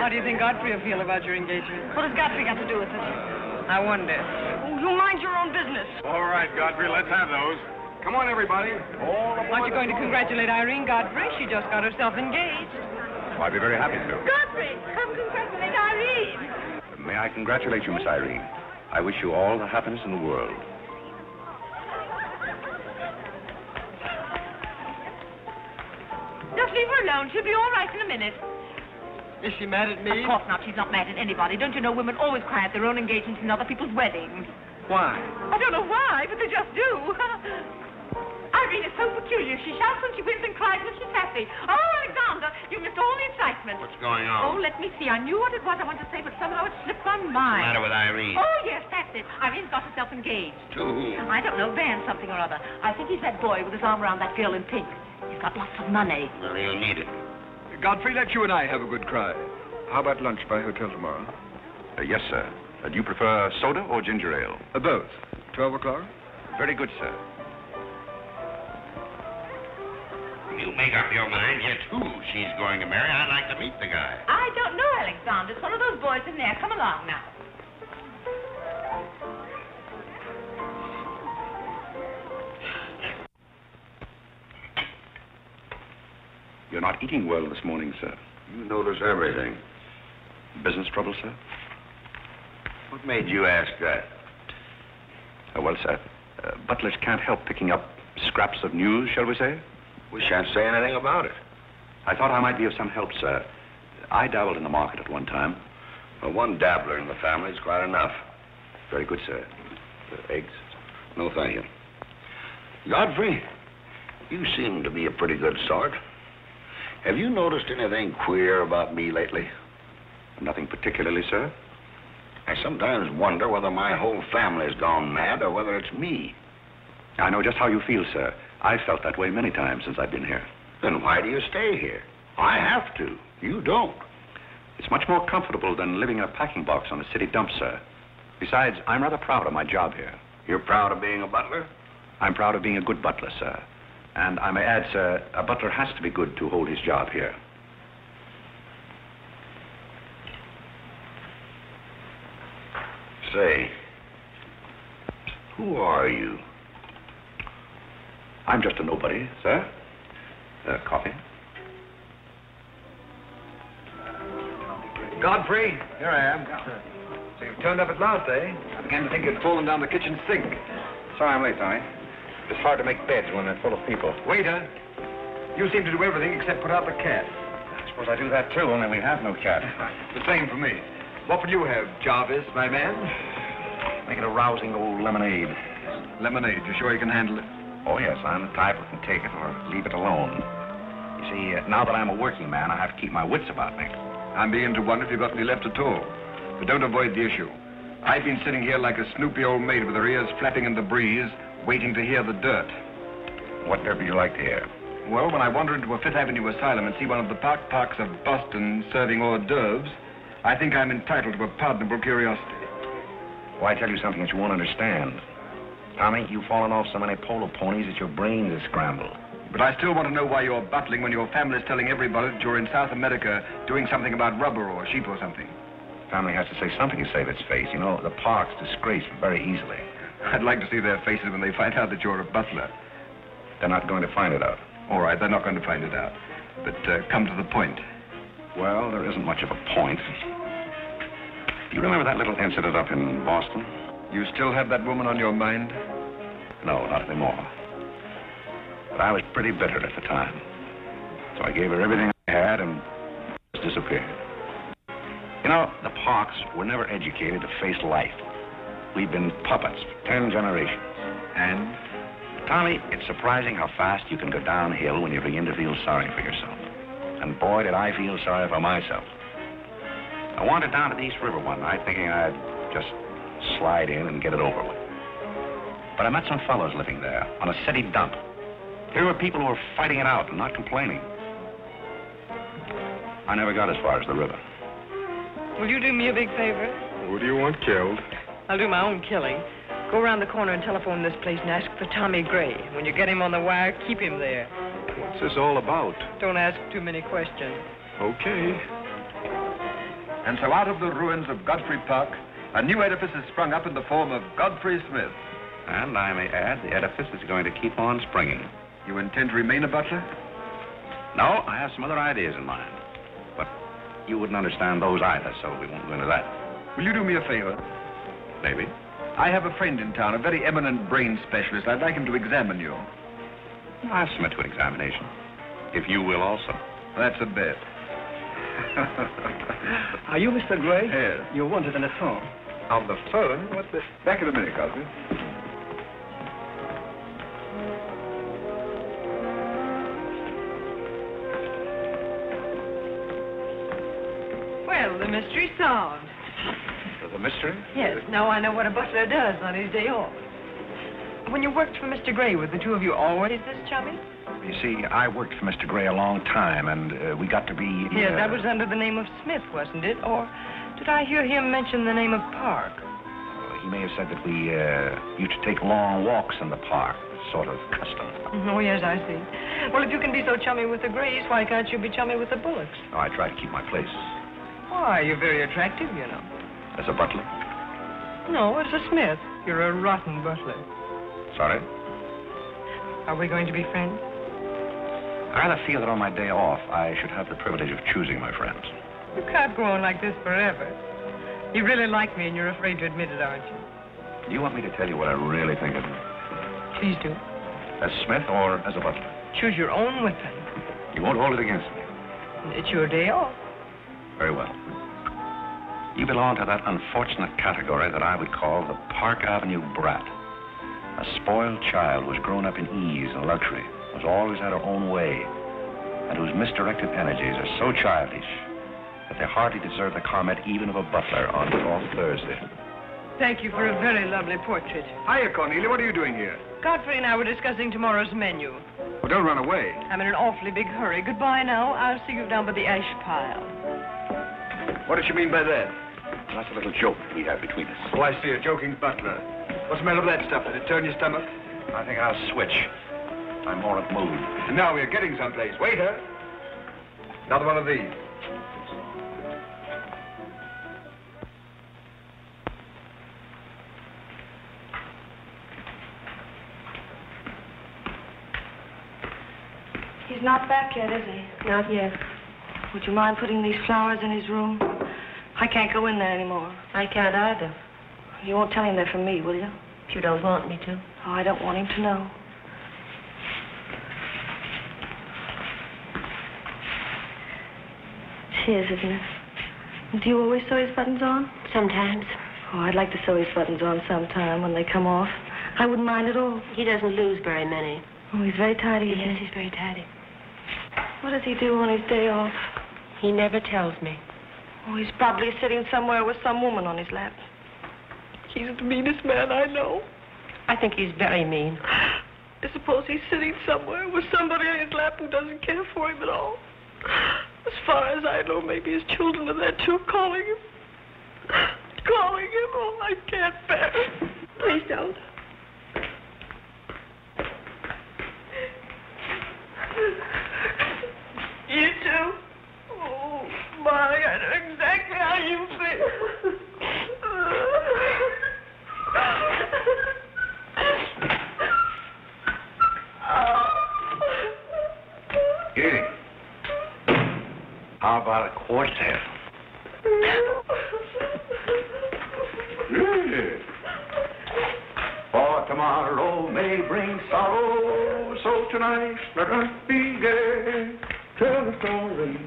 How do you think Godfrey will feel about your engagement? What has Godfrey got to do with it? I wonder. Oh, you mind your own business. All right, Godfrey, let's have those. Come on, everybody. Aren't you going to congratulate Irene Godfrey? She just got herself engaged. Oh, I'd be very happy to. Godfrey, come congratulate Irene. May I congratulate you, Miss Irene. I wish you all the happiness in the world. Just leave her alone. She'll be all right in a minute. Is she mad at me? Of course not. She's not mad at anybody. Don't you know women always cry at their own engagements and other people's weddings? Why? I don't know why, but they just do. Irene is so peculiar. She shouts when she wins and cries when she's happy. Oh, Alexander, you missed all the excitement. What's going Oh, on? let me see. I knew what it was I wanted to say, but somehow it slipped my What's mind. the matter with Irene? Oh, yes, that's it. Irene's got herself engaged. To whom? I don't know, Van something or other. I think he's that boy with his arm around that girl in pink. He's got lots of money. Well, he'll need it. Godfrey, let you and I have a good cry. How about lunch by hotel tomorrow? Yes, sir. Do you prefer soda or ginger ale? Both. 12 o'clock? Very good, sir. You make up your mind yet who she's going to marry. I'd like to meet the guy. I don't know, Alexander. It's one of those boys in there. Come along now. You're not eating well this morning, sir. You notice everything. Business trouble, sir? What made you ask that? Well, sir, butlers can't help picking up scraps of news, shall we say? We shan't say anything about it. I thought I might be of some help, sir. I dabbled in the market at one time. Well, one dabbler in the family is quite enough. Very good, sir. Eggs? No, thank you. Godfrey, you seem to be a pretty good sort. Have you noticed anything queer about me lately? Nothing particularly, sir. I sometimes wonder whether my whole family's gone mad or whether it's me. I know just how you feel, sir. I've felt that way many times since I've been here. Then why do you stay here? I have to. You don't. It's much more comfortable than living in a packing box on a city dump, sir. Besides, I'm rather proud of my job here. You're proud of being a butler? I'm proud of being a good butler, sir. And I may add, sir, a butler has to be good to hold his job here. Say, who are you? I'm just a nobody, sir. Coffee? Godfrey, here I am. So you've turned up at last, eh? I began to think you'd fallen down the kitchen sink. Sorry I'm late, Tommy. It's hard to make beds when they're full of people. Waiter, you seem to do everything except put out the cat. I suppose I do that, too, only we have no cat. The same for me. What will you have, Jarvis, my man? Make it a rousing old lemonade. Lemonade, you sure you can handle it? Oh, yes, I'm the type who can take it or leave it alone. You see, now that I'm a working man, I have to keep my wits about me. I'm beginning to wonder if you've got any left at all. But don't avoid the issue. I've been sitting here like a snoopy old maid with her ears flapping in the breeze, waiting to hear the dirt. What dirt would you like to hear? Well, when I wander into a Fifth Avenue asylum and see one of the parks of Boston serving hors d'oeuvres, I think I'm entitled to a pardonable curiosity. Oh, I tell you something that you won't understand. Tommy, you've fallen off so many polo ponies that your brains are scrambled. But I still want to know why you're butling when your family's telling everybody that you're in South America doing something about rubber or sheep or something. Family has to say something to save its face. You know, the park's disgraced very easily. I'd like to see their faces when they find out that you're a butler. They're not going to find it out. All right, they're not going to find it out. But come to the point. Well, there isn't much of a point. Do you remember that little incident up in Boston? You still have that woman on your mind? No, not anymore. But I was pretty bitter at the time. So I gave her everything I had and just disappeared. You know, the Parks were never educated to face life. We've been puppets for 10 generations. And? Tommy, it's surprising how fast you can go downhill when you begin to feel sorry for yourself. And boy, did I feel sorry for myself. I wandered down to the East River one night thinking I'd just slide in and get it over with. But I met some fellows living there on a city dump. Here were people who were fighting it out and not complaining. I never got as far as the river. Will you do me a big favor? Who do you want killed? I'll do my own killing. Go around the corner and telephone this place and ask for Tommy Gray. When you get him on the wire, keep him there. What's this all about? Don't ask too many questions. Okay. And so out of the ruins of Godfrey Park, a new edifice has sprung up in the form of Godfrey Smith. And I may add, the edifice is going to keep on springing. You intend to remain a butler? No, I have some other ideas in mind. But you wouldn't understand those either, so we won't go into that. Will you do me a favor? Maybe. I have a friend in town, a very eminent brain specialist. I'd like him to examine you. I'll submit to an examination. If you will also. That's a bet. Are you Mr. Gray? Yes. You're wanted on the phone. On the phone? What's this? Back in a minute, Godfrey. Well, the mystery's solved. The mystery? Yes, now I know what a butler does on his day off. When you worked for Mr. Gray, were the two of you always this chummy? You see, I worked for Mr. Gray a long time, and we got to be... Yes, that was under the name of Smith, wasn't it? Or did I hear him mention the name of Park? He may have said that we used to take long walks in the park, sort of custom. Oh, yes, I see. Well, if you can be so chummy with the Grays, why can't you be chummy with the Bullocks? Oh, I try to keep my place. Why, you're very attractive, you know. As a butler? No, as a Smith. You're a rotten butler. Sorry? Are we going to be friends? I rather feel that on my day off, I should have the privilege of choosing my friends. You can't go on like this forever. You really like me, and you're afraid to admit it, aren't you? Do you want me to tell you what I really think of you? Please do. As Smith or as a butler? Choose your own weapon. You won't hold it against me. It's your day off. Very well. You belong to that unfortunate category that I would call the Park Avenue brat. A spoiled child who was grown up in ease and luxury, was always had her own way, and whose misdirected energies are so childish that they hardly deserve the comment even of a butler on off Thursday. Thank you for a very lovely portrait. Hiya, Cornelia. What are you doing here? Godfrey and I were discussing tomorrow's menu. Well, don't run away. I'm in an awfully big hurry. Goodbye now. I'll see you down by the ash pile. What does she mean by that? That's a little joke we have between us. Oh, I see, a joking butler. What's the matter with that stuff? Did it turn your stomach? I think I'll switch. I'm more at mood. And now we're getting someplace. Waiter! Another one of these. He's not back yet, is he? Not yet. Would you mind putting these flowers in his room? I can't go in there anymore. I can't either. You won't tell him they're from me, will you? If you don't want me to. Oh, I don't want him to know. It's his, isn't it? Do you always sew his buttons on? Sometimes. Oh, I'd like to sew his buttons on sometime when they come off. I wouldn't mind at all. He doesn't lose very many. Oh, he's very tidy. Yes, he's very tidy. What does he do on his day off? He never tells me. Oh, he's probably sitting somewhere with some woman on his lap. He's the meanest man I know. I think he's very mean. I suppose he's sitting somewhere with somebody on his lap who doesn't care for him at all. As far as I know, maybe his children are there too, calling him. Calling him. Oh. Oh, I can't bear it. Please don't. You too? Oh, Molly, I know exactly how you feel. Here. How about a quartet? For tomorrow may bring sorrow, so tonight let us be gay. Tell the story.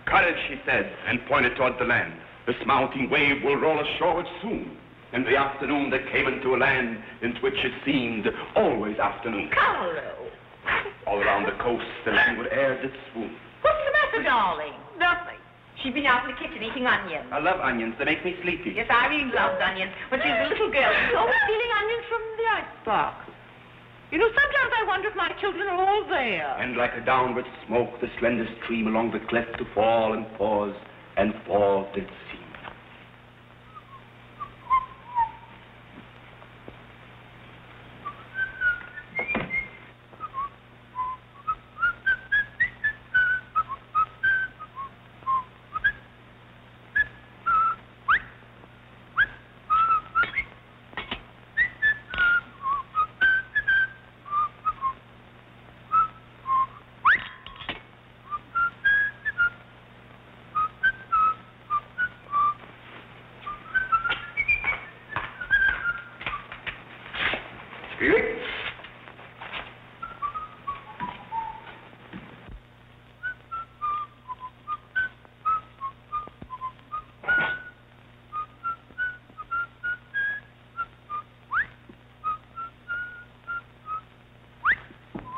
Courage, she said, and pointed toward the land. This mounting wave will roll us shoreward soon. In the afternoon they came into a land into which it seemed always afternoon. Carlo. All around the coast the languid air did swoon. What's the matter, darling? Nothing. She's been out in the kitchen eating onions. I love onions. They make me sleepy. Yes, Irene loves onions. When she was a little girl, she was always stealing onions from the icebox. You know, sometimes I wonder if my children are all there. And like a downward smoke, the slender stream along the cleft to fall and pause, and fall did seem.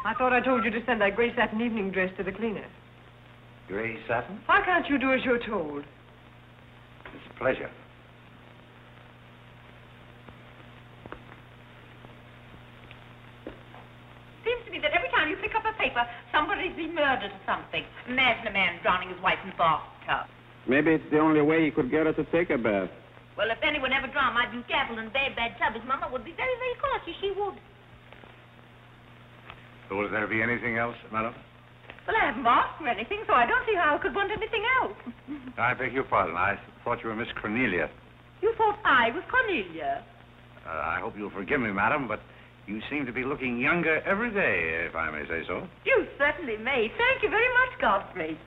I thought I told you to send that gray satin evening dress to the cleaner. Gray satin? Why can't you do as you're told? It's a pleasure. Seems to me that every time you pick up a paper, somebody's been murdered or something. Imagine a man drowning his wife in a bathtub. Maybe it's the only way he could get her to take a bath. Well, if anyone ever drowned my beauty apple in a very bad tub, his mama would be very, very cautious. She would. Will there be anything else, madam? Well, I haven't asked for anything, so I don't see how I could want anything else. I beg your pardon. I thought you were Miss Cornelia. You thought I was Cornelia. I hope you'll forgive me, madam, but you seem to be looking younger every day, if I may say so. You certainly may. Thank you very much, Godfrey.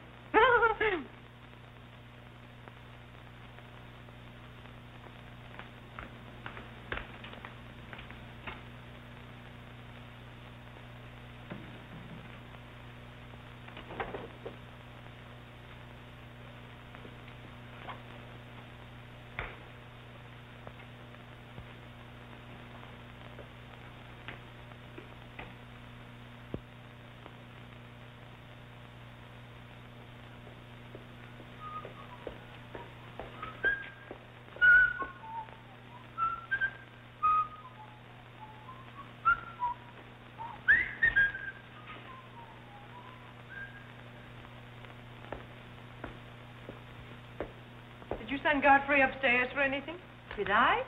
Did you send Godfrey upstairs for anything? Did I?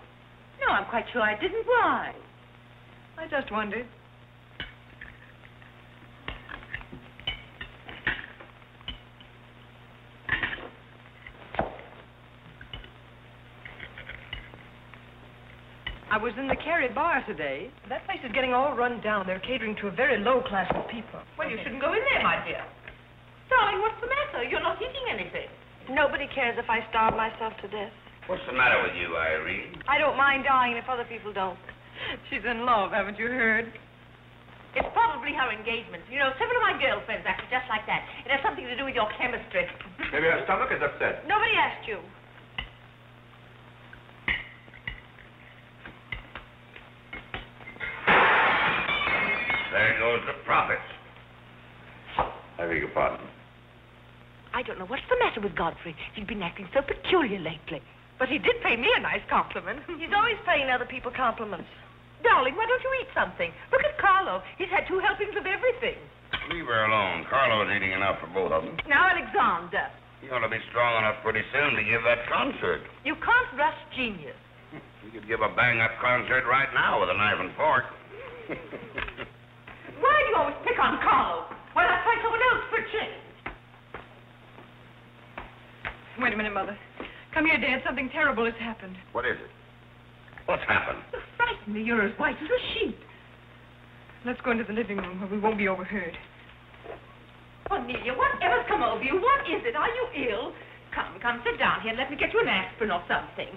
No, I'm quite sure I didn't. Why? I just wondered. I was in the Carey bar today. That place is getting all run down. They're catering to a very low class of people. Well, you shouldn't go in there, my dear. Darling, what's the matter? You're not eating anything. Nobody cares if I starve myself to death. What's the matter with you, Irene? I don't mind dying if other people don't. She's in love, haven't you heard? It's probably her engagement. You know, several of my girlfriends acted just like that. It has something to do with your chemistry. Maybe her stomach is upset. Nobody asked you. There goes the profits. I beg your pardon. I don't know what's the matter with Godfrey. He's been acting so peculiar lately. But he did pay me a nice compliment. He's always paying other people compliments. Darling, why don't you eat something? Look at Carlo. He's had 2 helpings of everything. Leave her alone. Carlo's eating enough for both of them. Now, Alexander, You ought to be strong enough pretty soon to give that concert. You can't rush genius. You could give a bang-up concert right now with a knife and fork. Why do you always pick on Carlo? Why not try someone else for a change? Wait a minute, Mother. Come here, Dad. Something terrible has happened. What is it? What's happened? You frighten me. You're as white as a sheet. Let's go into the living room where we won't be overheard. Cornelia, whatever's come over you? What is it? Are you ill? Come, sit down here and let me get you an aspirin or something.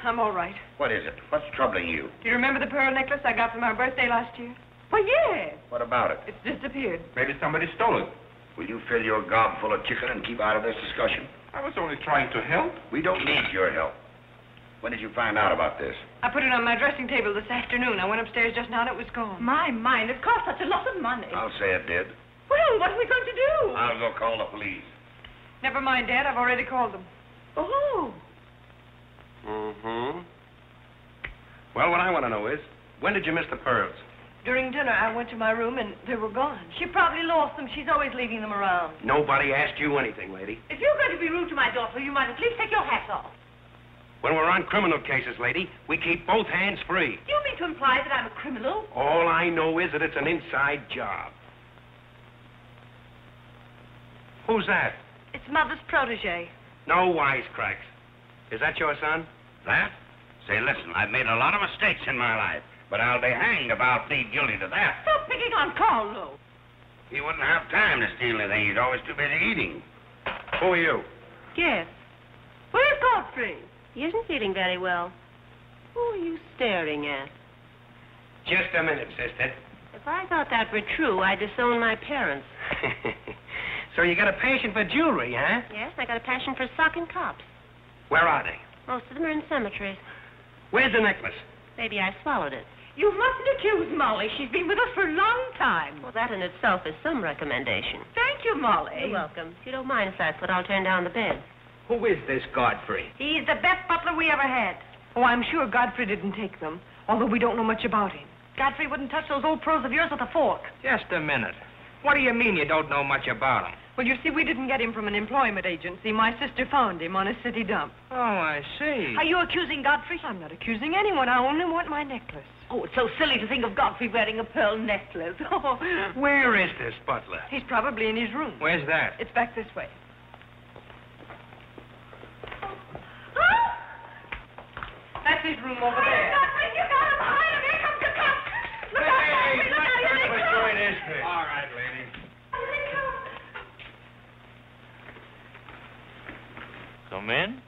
I'm all right. What is it? What's troubling you? Do you remember the pearl necklace I got from our birthday last year? Why, yes. What about it? It's disappeared. Maybe somebody stole it. Will you fill your gob full of chicken and keep out of this discussion? I was only trying to help. We don't need your help. When did you find out about this? I put it on my dressing table this afternoon. I went upstairs just now and it was gone. My mind, it cost such a lot of money. I'll say it did. Well, what are we going to do? I'll go call the police. Never mind, Dad. I've already called them. Oh. Mm-hmm. Well, what I want to know is, when did you miss the pearls? During dinner, I went to my room and they were gone. She probably lost them. She's always leaving them around. Nobody asked you anything, lady. If you're going to be rude to my daughter, you might at least take your hat off. When we're on criminal cases, lady, we keep both hands free. Do you mean to imply that I'm a criminal? All I know is that it's an inside job. Who's that? It's Mother's protege. No wisecracks. Is that your son? That? Say, listen, I've made a lot of mistakes in my life, but I'll be hanged if I'll plead guilty to that. Stop picking on Carlo. He wouldn't have time to steal anything. He's always too busy eating. Who are you? Yes. Where's Godfrey? He isn't feeling very well. Who are you staring at? Just a minute, sister. If I thought that were true, I'd disown my parents. So you got a passion for jewelry, huh? Yes, I got a passion for socking cops. Where are they? Most of them are in cemeteries. Where's the necklace? Maybe I swallowed it. You mustn't accuse Molly. She's been with us for a long time. Well, that in itself is some recommendation. Thank you, Molly. You're welcome. If you don't mind if that's what I'll turn down the bed. Who is this Godfrey? He's the best butler we ever had. Oh, I'm sure Godfrey didn't take them, although we don't know much about him. Godfrey wouldn't touch those old pearls of yours with a fork. Just a minute. What do you mean you don't know much about him? Well, you see, we didn't get him from an employment agency. My sister found him on a city dump. Oh, I see. Are you accusing Godfrey? I'm not accusing anyone. I only want my necklace. Oh, it's so silly to think of Godfrey wearing a pearl necklace. Oh. Where is this butler? He's probably in his room. Where's that? It's back this way. That's his room over there. You got him behind him. Here comes the cop. Look out, Godfrey. Look out. Here they come. All right, lady. Come in.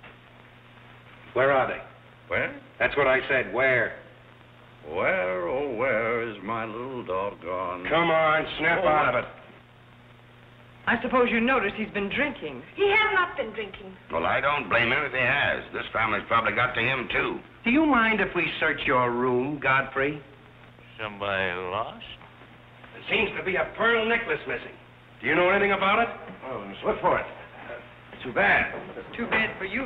Where are they? Where? That's what I said. Where? Where, oh, where is my little doggone... Come on, snap out of it. I suppose you noticed he's been drinking. He has not been drinking. Well, I don't blame him if he has. This family's probably got to him, too. Do you mind if we search your room, Godfrey? Somebody lost? There seems to be a pearl necklace missing. Do you know anything about it? Oh, let's look for it. Too bad. It's too bad for you.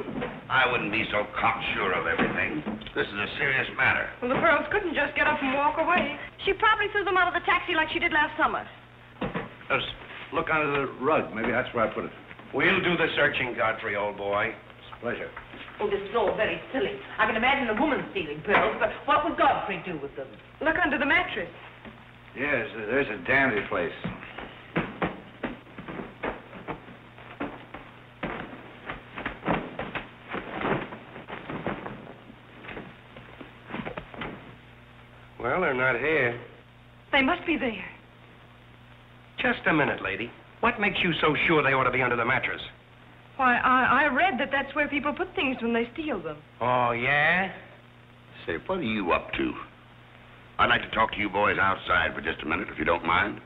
I wouldn't be so cocksure of everything. This is a serious matter. Well, the pearls couldn't just get up and walk away. She probably threw them out of the taxi like she did last summer. Let's look under the rug. Maybe that's where I put it. We'll do the searching, Godfrey, old boy. It's a pleasure. Oh, this is all very silly. I can imagine a woman stealing pearls, but what would Godfrey do with them? Look under the mattress. Yes, there's a dandy place. Well, they're not here. They must be there. Just a minute, lady. What makes you so sure they ought to be under the mattress? Why, I read that that's where people put things when they steal them. Oh, yeah? Say, what are you up to? I'd like to talk to you boys outside for just a minute, if you don't mind.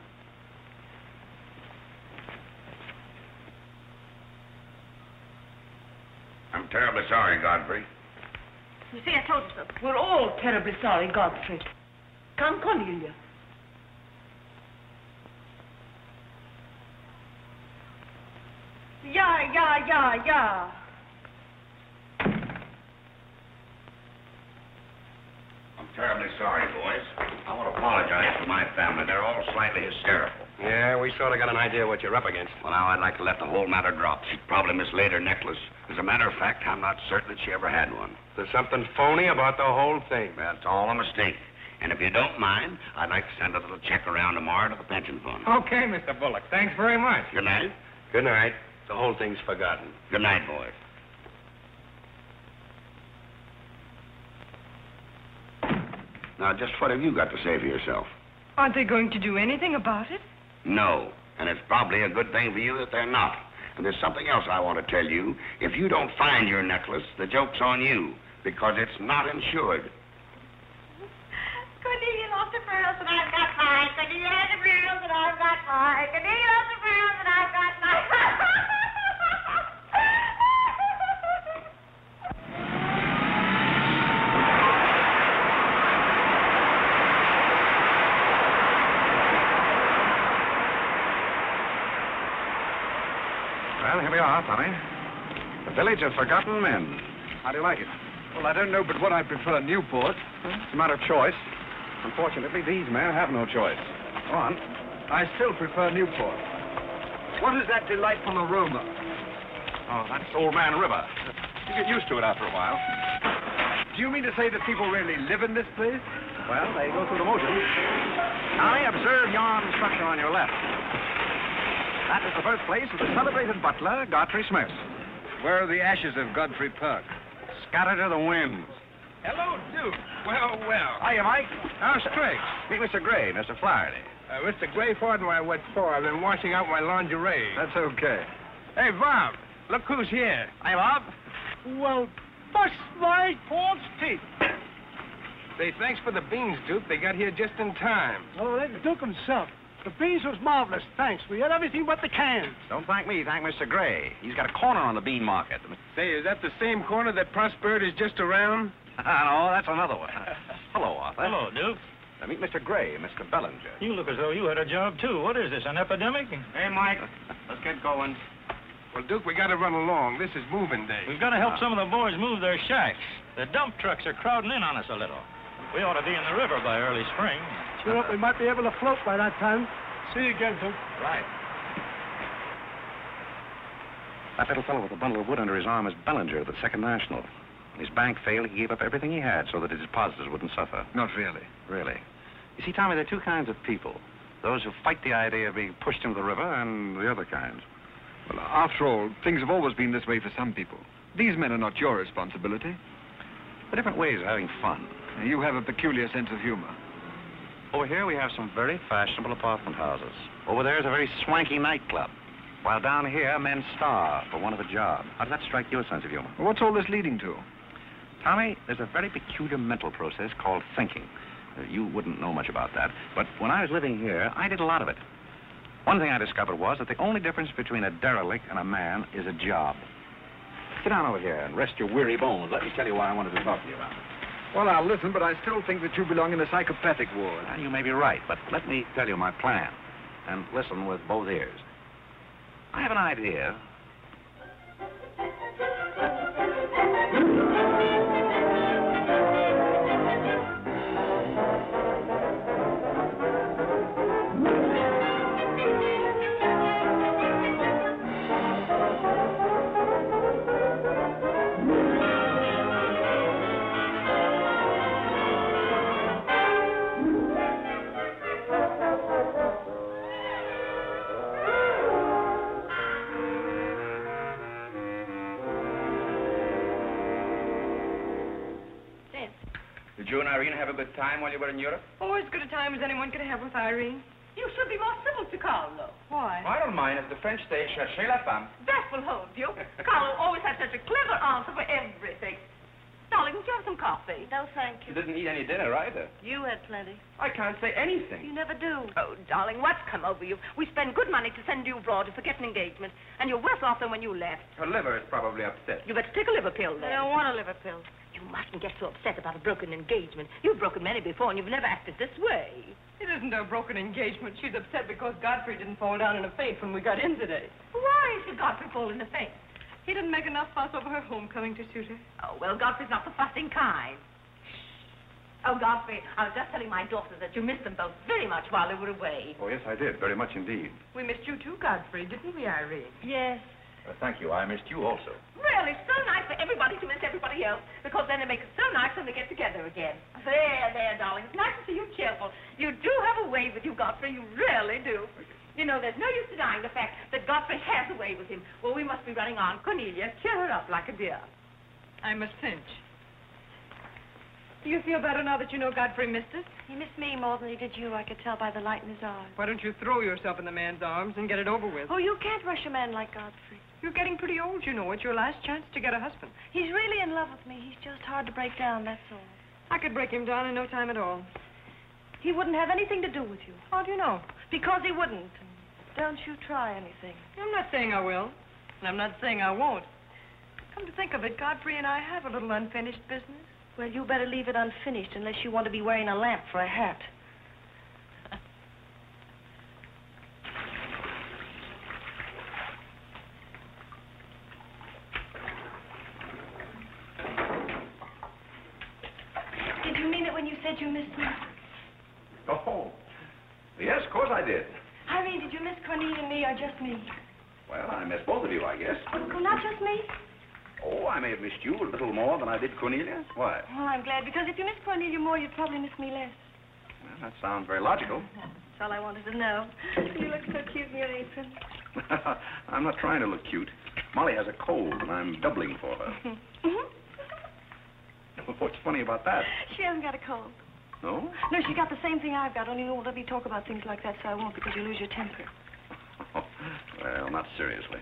I'm terribly sorry, Godfrey. You see, I told you so. We're all terribly sorry, Godfrey. Come, Cornelia. Yeah. I'm terribly sorry, boys. I want to apologize to my family. They're all slightly hysterical. Yeah, we sort of got an idea what you're up against. Well, now I'd like to let the whole matter drop. She probably mislaid her necklace. As a matter of fact, I'm not certain that she ever had one. There's something phony about the whole thing. That's all a mistake. And if you don't mind, I'd like to send a little check around tomorrow to the pension fund. Okay, Mr. Bullock. Thanks very much. Good night. Good night. The whole thing's forgotten. Good night, boys. Now, just what have you got to say for yourself? Aren't they going to do anything about it? No. And it's probably a good thing for you that they're not. And there's something else I want to tell you. If you don't find your necklace, the joke's on you, because it's not insured. Cornelia lost her pearls and I've got mine. Cornelia has her pearls and I've got mine. Cornelia lost her pearls and I've got mine. Well, here we are, Tommy. The village of forgotten men. How do you like it? Well, I don't know but what I prefer Newport. It's a matter of choice. Unfortunately, these men have no choice. Go on. I still prefer Newport. What is that delightful aroma? Oh, that's Old Man River. You get used to it after a while. Do you mean to say that people really live in this place? Well, they go through the motions. Tommy, observe yon structure on your left. That is the birthplace of the celebrated butler, Godfrey Smith. Where are the ashes of Godfrey Park? Scattered to the winds. Hello, Duke. Well, well. Hiya, Mike. How's tricks? Meet Mr. Gray, Mr. Flaherty. Mr. Gray, pardon my wet floor. I've been washing out my lingerie. That's okay. Hey, Bob, look who's here. Hiya, Bob. Well, bust my false teeth. Say, thanks for the beans, Duke. They got here just in time. Oh, that's Duke himself. The beans was marvelous, thanks. We had everything but the cans. Don't thank me. Thank Mr. Gray. He's got a corner on the bean market. Say, is that the same corner that Prosperity is just around? No, that's another one. Hello, Arthur. Hello, Duke. Meet Mr. Gray, Mr. Bellinger. You look as though you had a job, too. What is this, an epidemic? Hey, Mike, let's get going. Well, Duke, we got to run along. This is moving day. We've got to help some of the boys move their shacks. The dump trucks are crowding in on us a little. We ought to be in the river by early spring. Sure up, we might be able to float by that time. See you again, Duke. Right. That little fellow with the bundle of wood under his arm is Bellinger of the Second National. When his bank failed, he gave up everything he had so that his depositors wouldn't suffer. Not really. Really. You see, Tommy, there are two kinds of people. Those who fight the idea of being pushed into the river and the other kinds. Well, after all, things have always been this way for some people. These men are not your responsibility. The different ways of having fun. You have a peculiar sense of humor. Over here we have some very fashionable apartment houses. Over there is a very swanky nightclub. While down here, men starve for want of a job. How does that strike your sense of humor? Well, what's all this leading to? Tommy, there's a very peculiar mental process called thinking. You wouldn't know much about that, but when I was living here, I did a lot of it. One thing I discovered was that the only difference between a derelict and a man is a job. Sit down over here and rest your weary bones. Let me tell you what I wanted to talk to you about. Well, I'll listen, but I still think that you belong in the psychopathic ward. You may be right, but let me tell you my plan. And listen with both ears. I have an idea. Did you and Irene have a good time while you were in Europe? Oh, as good a time as anyone could have with Irene. You should be more civil to Carlo. Why? I don't mind. As the French say, cherchez la femme. That will hold you. Carlo always had such a clever answer for everything. Darling, would you have some coffee? No, thank You you. didn't eat any dinner either. You had plenty. I can't say anything. You never do. Oh, darling, what's come over you? We spend good money to send you abroad to forget an engagement, and you're worse off than when you left. Her liver is probably upset. You better take a liver pill then. I don't want a liver pill. You mustn't get so upset about a broken engagement. You've broken many before, and you've never acted this way. It isn't a broken engagement. She's upset because Godfrey didn't fall down in a faint when we got in today. Why should Godfrey fall in a faint? He didn't make enough fuss over her homecoming to suit her. Oh, well, Godfrey's not the fussing kind. Oh, Godfrey, I was just telling my daughter that you missed them both very much while they were away. Oh, yes, I did. Very much indeed. We missed you too, Godfrey, didn't we, Irene? Yes. Thank you. I missed you also. Really, so nice for everybody to miss everybody else, because then it makes it so nice when they get together again. There, darling. It's nice to see you cheerful. You do have a way with you, Godfrey. You really do. You know, there's no use denying the fact that Godfrey has a way with him. Well, we must be running on. Cornelia, cheer her up like a dear. I'm a cinch. Do you feel better now that you know Godfrey missed us? He missed me more than he did you. I could tell by the light in his eyes. Why don't you throw yourself in the man's arms and get it over with? Oh, you can't rush a man like Godfrey. You're getting pretty old, you know. It's your last chance to get a husband. He's really in love with me. He's just hard to break down, that's all. I could break him down in no time at all. He wouldn't have anything to do with you. How do you know? Because he wouldn't. Don't you try anything. I'm not saying I will, and I'm not saying I won't. Come to think of it, Godfrey and I have a little unfinished business. Well, you better leave it unfinished unless you want to be wearing a lamp for a hat. Did you mean it when you said you missed me? Oh, yes, of course I did. Irene, did you miss Cornelia and me or just me? Well, I missed both of you, I guess. Oh, not just me? Oh, I may have missed you a little more than I did Cornelia. Why? Well, I'm glad, because if you miss Cornelia more, you'd probably miss me less. Well, that sounds very logical. That's all I wanted to know. You look so cute in your apron. I'm not trying to look cute. Molly has a cold, and I'm doubling for her. What's funny about that? She hasn't got a cold. No? No, she got the same thing I've got, only you won't let me talk about things like that, so I won't, because you lose your temper. Well, not seriously.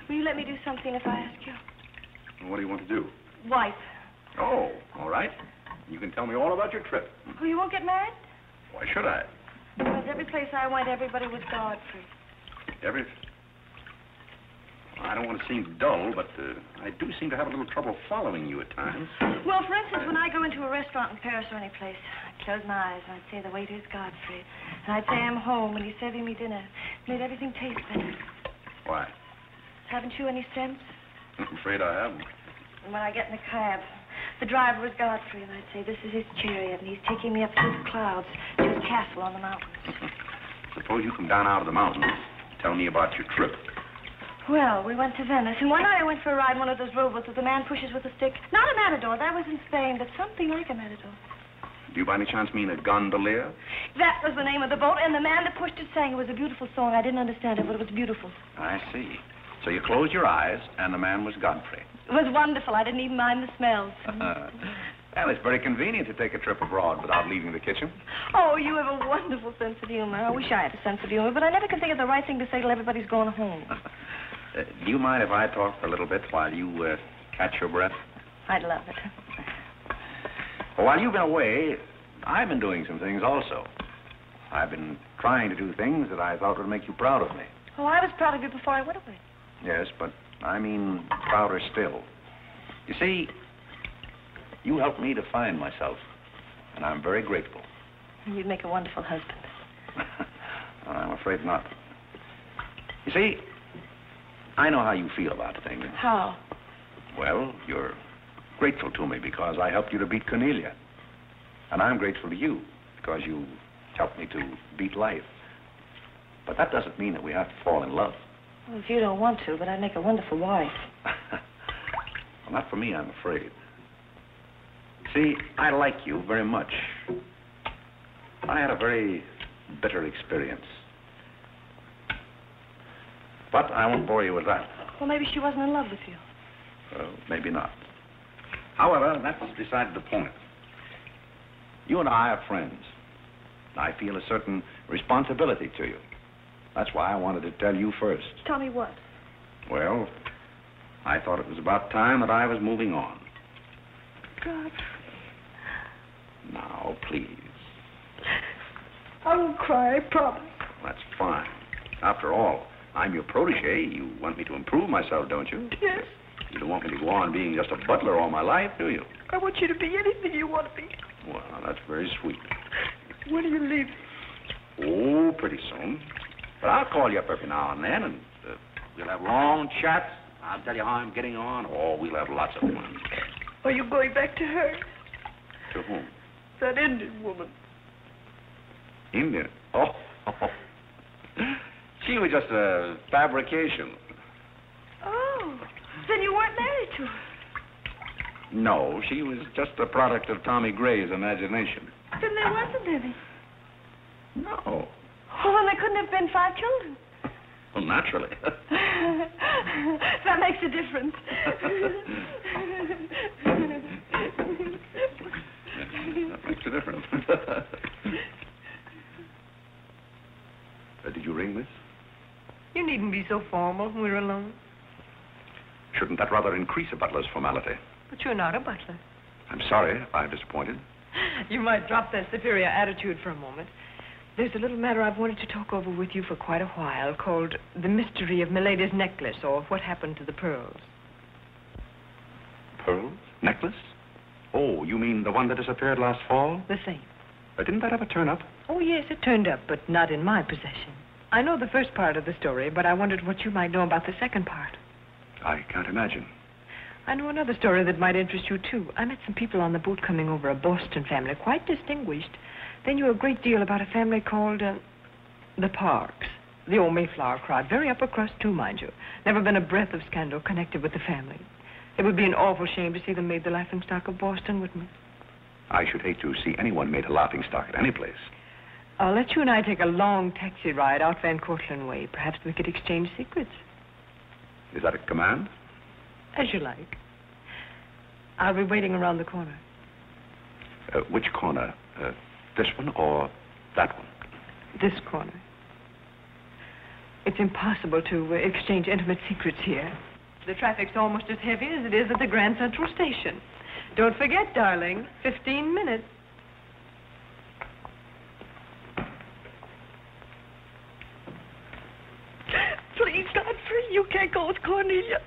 Will you let me do something if I ask you? What do you want to do? Wife. Oh, all right. You can tell me all about your trip. Oh, you won't get married? Why should I? Because every place I went, everybody was Godfrey. I don't want to seem dull, but I do seem to have a little trouble following you at times. Well, for instance, when I go into a restaurant in Paris or any place, I'd close my eyes and I'd say the waiter's Godfrey. And I'd say I'm home and he's serving me dinner. Made everything taste better. Why? Haven't you any sense? I'm afraid I haven't. And when I get in the cab, the driver was Godfrey, and I'd say, this is his chariot, and he's taking me up through the clouds to his castle on the mountains. Suppose you come down out of the mountains. Tell me about your trip. Well, we went to Venice, and one night I went for a ride in one of those rowboats that the man pushes with a stick. Not a matador, that was in Spain, but something like a matador. Do you by any chance mean a gondolier? That was the name of the boat, and the man that pushed it sang. It was a beautiful song. I didn't understand it, but it was beautiful. I see. So you closed your eyes, and the man was Godfrey. It was wonderful. I didn't even mind the smells. Well, it's very convenient to take a trip abroad without leaving the kitchen. Oh, you have a wonderful sense of humor. I wish I had a sense of humor, but I never can think of the right thing to say till everybody's going home. Do you mind if I talk for a little bit while you catch your breath? I'd love it. Well, while you've been away, I've been doing some things also. I've been trying to do things that I thought would make you proud of me. Oh, I was proud of you before I went away. Yes, but I mean prouder still. You see, you helped me to find myself, and I'm very grateful. You'd make a wonderful husband. I'm afraid not. You see, I know how you feel about things. How? Well, you're grateful to me because I helped you to beat Cornelia. And I'm grateful to you because you helped me to beat life. But that doesn't mean that we have to fall in love. Well, if you don't want to, but I'd make a wonderful wife. Well, not for me, I'm afraid. See, I like you very much. I had a very bitter experience. But I won't bore you with that. Well, maybe she wasn't in love with you. Well, maybe not. However, that's beside the point. You and I are friends. I feel a certain responsibility to you. That's why I wanted to tell you first. Tell me what? Well, I thought it was about time that I was moving on. God. Now, please. I won't cry, I promise. That's fine. After all, I'm your protege. You want me to improve myself, don't you? Yes. You don't want me to go on being just a butler all my life, do you? I want you to be anything you want to be. Well, that's very sweet. When are you leaving? Oh, pretty soon. But I'll call you up every now and then, and we'll have long chats. I'll tell you how I'm getting on. Oh, we'll have lots of fun. Are you going back to her? To whom? That Indian woman. Indian? Oh. She was just a fabrication. Oh, then you weren't married to her. No, she was just a product of Tommy Gray's imagination. Then there wasn't any. No. Oh, well, there couldn't have been 5 children. Well, naturally. That makes a difference. That makes a difference. Did you ring, miss? You needn't be so formal when we're alone. Shouldn't that rather increase a butler's formality? But you're not a butler. I'm sorry if I'm disappointed. You might drop that superior attitude for a moment. There's a little matter I've wanted to talk over with you for quite a while, called the mystery of Milady's necklace, or what happened to the pearls. Pearls? Necklace? Oh, you mean the one that disappeared last fall? The same. Didn't that ever turn up? Oh, yes, it turned up, but not in my possession. I know the first part of the story, but I wondered what you might know about the second part. I can't imagine. I know another story that might interest you, too. I met some people on the boat coming over, a Boston family, quite distinguished. They knew a great deal about a family called, the Parks. The old Mayflower crowd. Very upper crust, too, mind you. Never been a breath of scandal connected with the family. It would be an awful shame to see them made the laughingstock of Boston, wouldn't it? I should hate to see anyone made a laughingstock at any place. I'll let you and I take a long taxi ride out Van Cortlandt Way. Perhaps we could exchange secrets. Is that a command? As you like. I'll be waiting around the corner. Which corner? This one or that one? This corner. It's impossible to exchange intimate secrets here. The traffic's almost as heavy as it is at the Grand Central Station. Don't forget, darling, 15 minutes. Please, Godfrey, you can't go with Cornelia.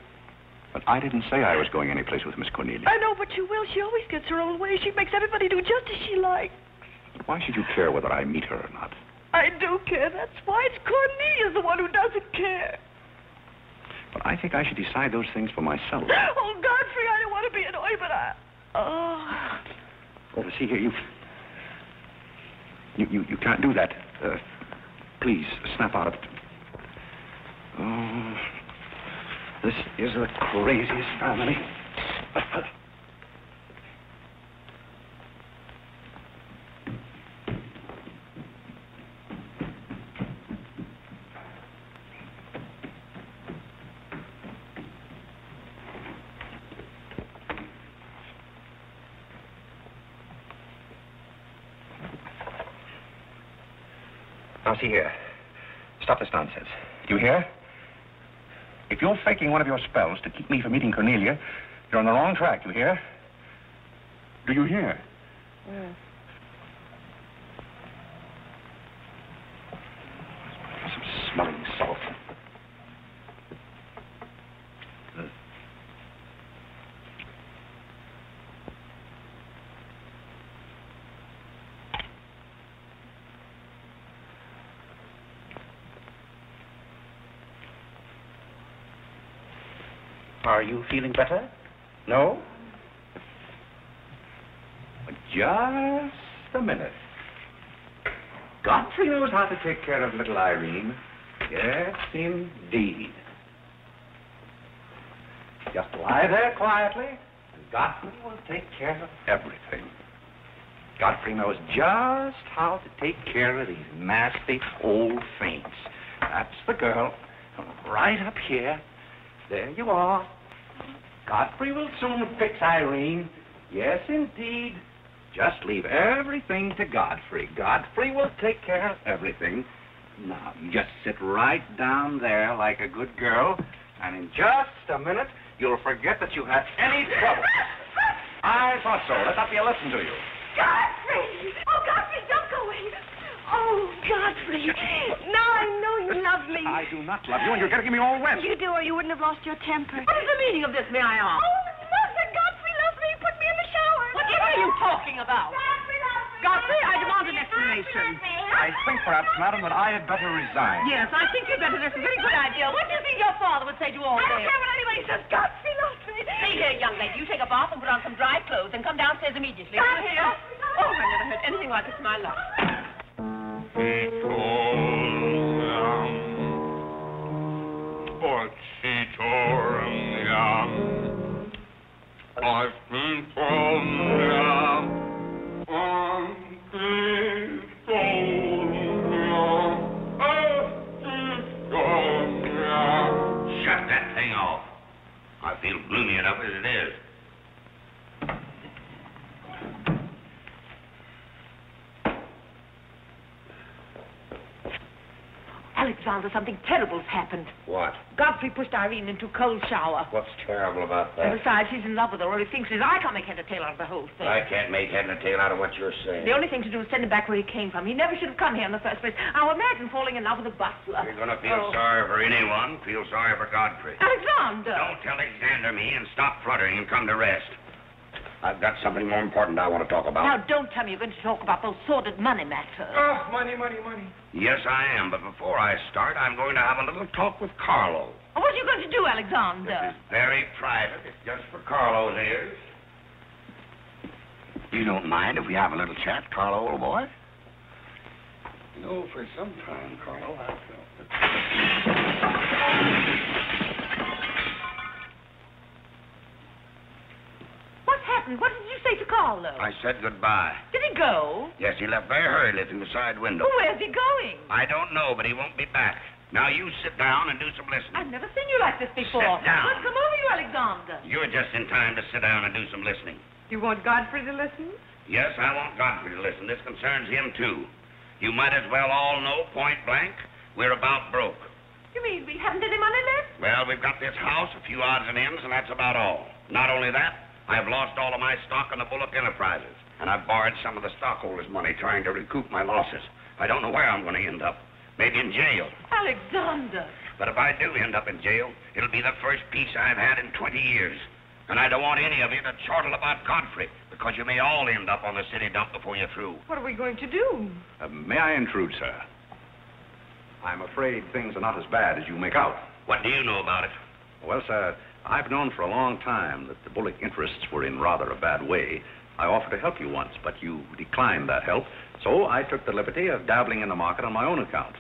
But I didn't say I was going anyplace with Miss Cornelia. I know, but you will. She always gets her own way. She makes everybody do just as she likes. But why should you care whether I meet her or not? I do care. That's why it's Cornelia's the one who doesn't care. But I think I should decide those things for myself. Oh, Godfrey, I don't want to be annoyed, but Oh, see here, you can't do that. Please, snap out of it. Oh, this is the craziest family. Now, see here. Stop this nonsense. Do you hear? If you're faking one of your spells to keep me from meeting Cornelia, you're on the wrong track, you hear? Do you hear? Yes. Some smelling salt. Are you feeling better? No? Just a minute. Godfrey knows how to take care of little Irene. Yes, indeed. Just lie there quietly, and Godfrey will take care of everything. Godfrey knows just how to take care of these nasty old faints. That's the girl. Right up here. There you are. Godfrey will soon fix Irene. Yes, indeed. Just leave everything to Godfrey. Godfrey will take care of everything. Now, you just sit right down there like a good girl, and in just a minute, you'll forget that you had any trouble. I thought so. Let that be a lesson to you. Godfrey! Oh, Godfrey, don't go away. Oh, Godfrey. Now I know you love me. I do not love you, and you're getting me all wet. You do, or you wouldn't have lost your temper. What is the meaning of this, may I ask? Oh, Mother, Godfrey loves me. Put me in the shower. Whatever are you talking about? Godfrey loves me. Godfrey, I demand an explanation. I think, perhaps, madam, that I had better resign. Yes, I think you'd better. That's a very good idea. What do you think your father would say to all I don't this? care what anybody says. Godfrey loves me. See here, young lady, you take a bath and put on some dry clothes and come downstairs immediately. Godfrey You hear? loves me. Oh, I never heard anything like this in my life. I've been Shut that thing off. I feel gloomy enough as it is. Alexander, something terrible's happened. What? Godfrey pushed Irene into a cold shower. What's terrible about And that? besides, he's in love with her, or he thinks he is. I can't make head or tail out of the whole thing. I can't make head and tail out of what you're saying. The only thing to do is send him back where he came from. He never should have come here in the first place. Now imagine falling in love with a butler. You're going to feel sorry for anyone. Feel sorry for Godfrey. Alexander! Don't Alexander me and stop fluttering and come to rest. I've got something more important I want to talk about. Now, don't tell me you're going to talk about those sordid money matters. Oh, money. Yes, I am, but before I start, I'm going to have a little talk with Carlo. What are you going to do, Alexander? This is very private. It's just for Carlo's ears. You don't mind if we have a little chat, Carlo, old boy? You know, for some time, Carlo, I've felt What happened? What did you say to Carlo? I said goodbye. Did he go? Yes, he left very hurriedly through the side window. Well, where's he going? I don't know, but he won't be back. Now, you sit down and do some listening. I've never seen you like this before. Sit down. What's come over you, Alexander? You're just in time to sit down and do some listening. You want Godfrey to listen? Yes, I want Godfrey to listen. This concerns him, too. You might as well all know, point blank, we're about broke. You mean we haven't any money left? Well, we've got this house, a few odds and ends, and that's about all. Not only that, I've lost all of my stock in the Bullock enterprises, and I've borrowed some of the stockholders' money trying to recoup my losses. I don't know where I'm going to end up. Maybe in jail. Alexander. But if I do end up in jail, it'll be the first peace I've had in 20 years. And I don't want any of you to chortle about Godfrey, because you may all end up on the city dump before you're through. What are we going to do? May I intrude, sir? I'm afraid things are not as bad as you make out. What do you know about it? Well, sir, I've known for a long time that the Bullock interests were in rather a bad way. I offered to help you once, but you declined that help, so I took the liberty of dabbling in the market on my own account.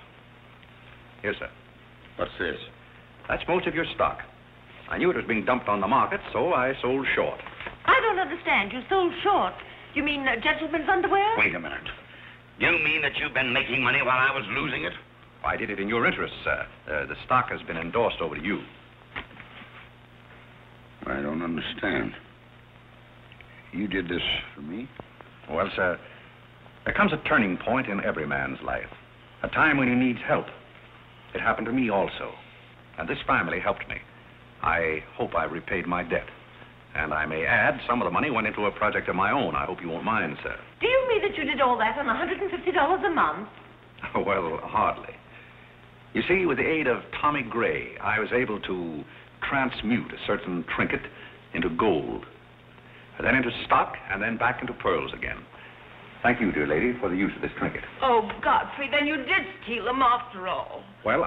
Here, sir. What's this? That's most of your stock. I knew it was being dumped on the market, so I sold short. I don't understand. You sold short. You mean gentlemen's underwear? Wait a minute. Do you mean that you've been making money while I was losing it? I did it in your interest, sir. The stock has been endorsed over to you. I don't understand. You did this for me? Well, sir, there comes a turning point in every man's life. A time when he needs help. It happened to me also. And this family helped me. I hope I repaid my debt. And I may add, some of the money went into a project of my own. I hope you won't mind, sir. Do you mean that you did all that on $150 a month? Well, hardly. You see, with the aid of Tommy Gray, I was able to transmute a certain trinket into gold, then into stock, and then back into pearls again. Thank you, dear lady, for the use of this trinket. Oh, Godfrey, then you did steal them after all. Well,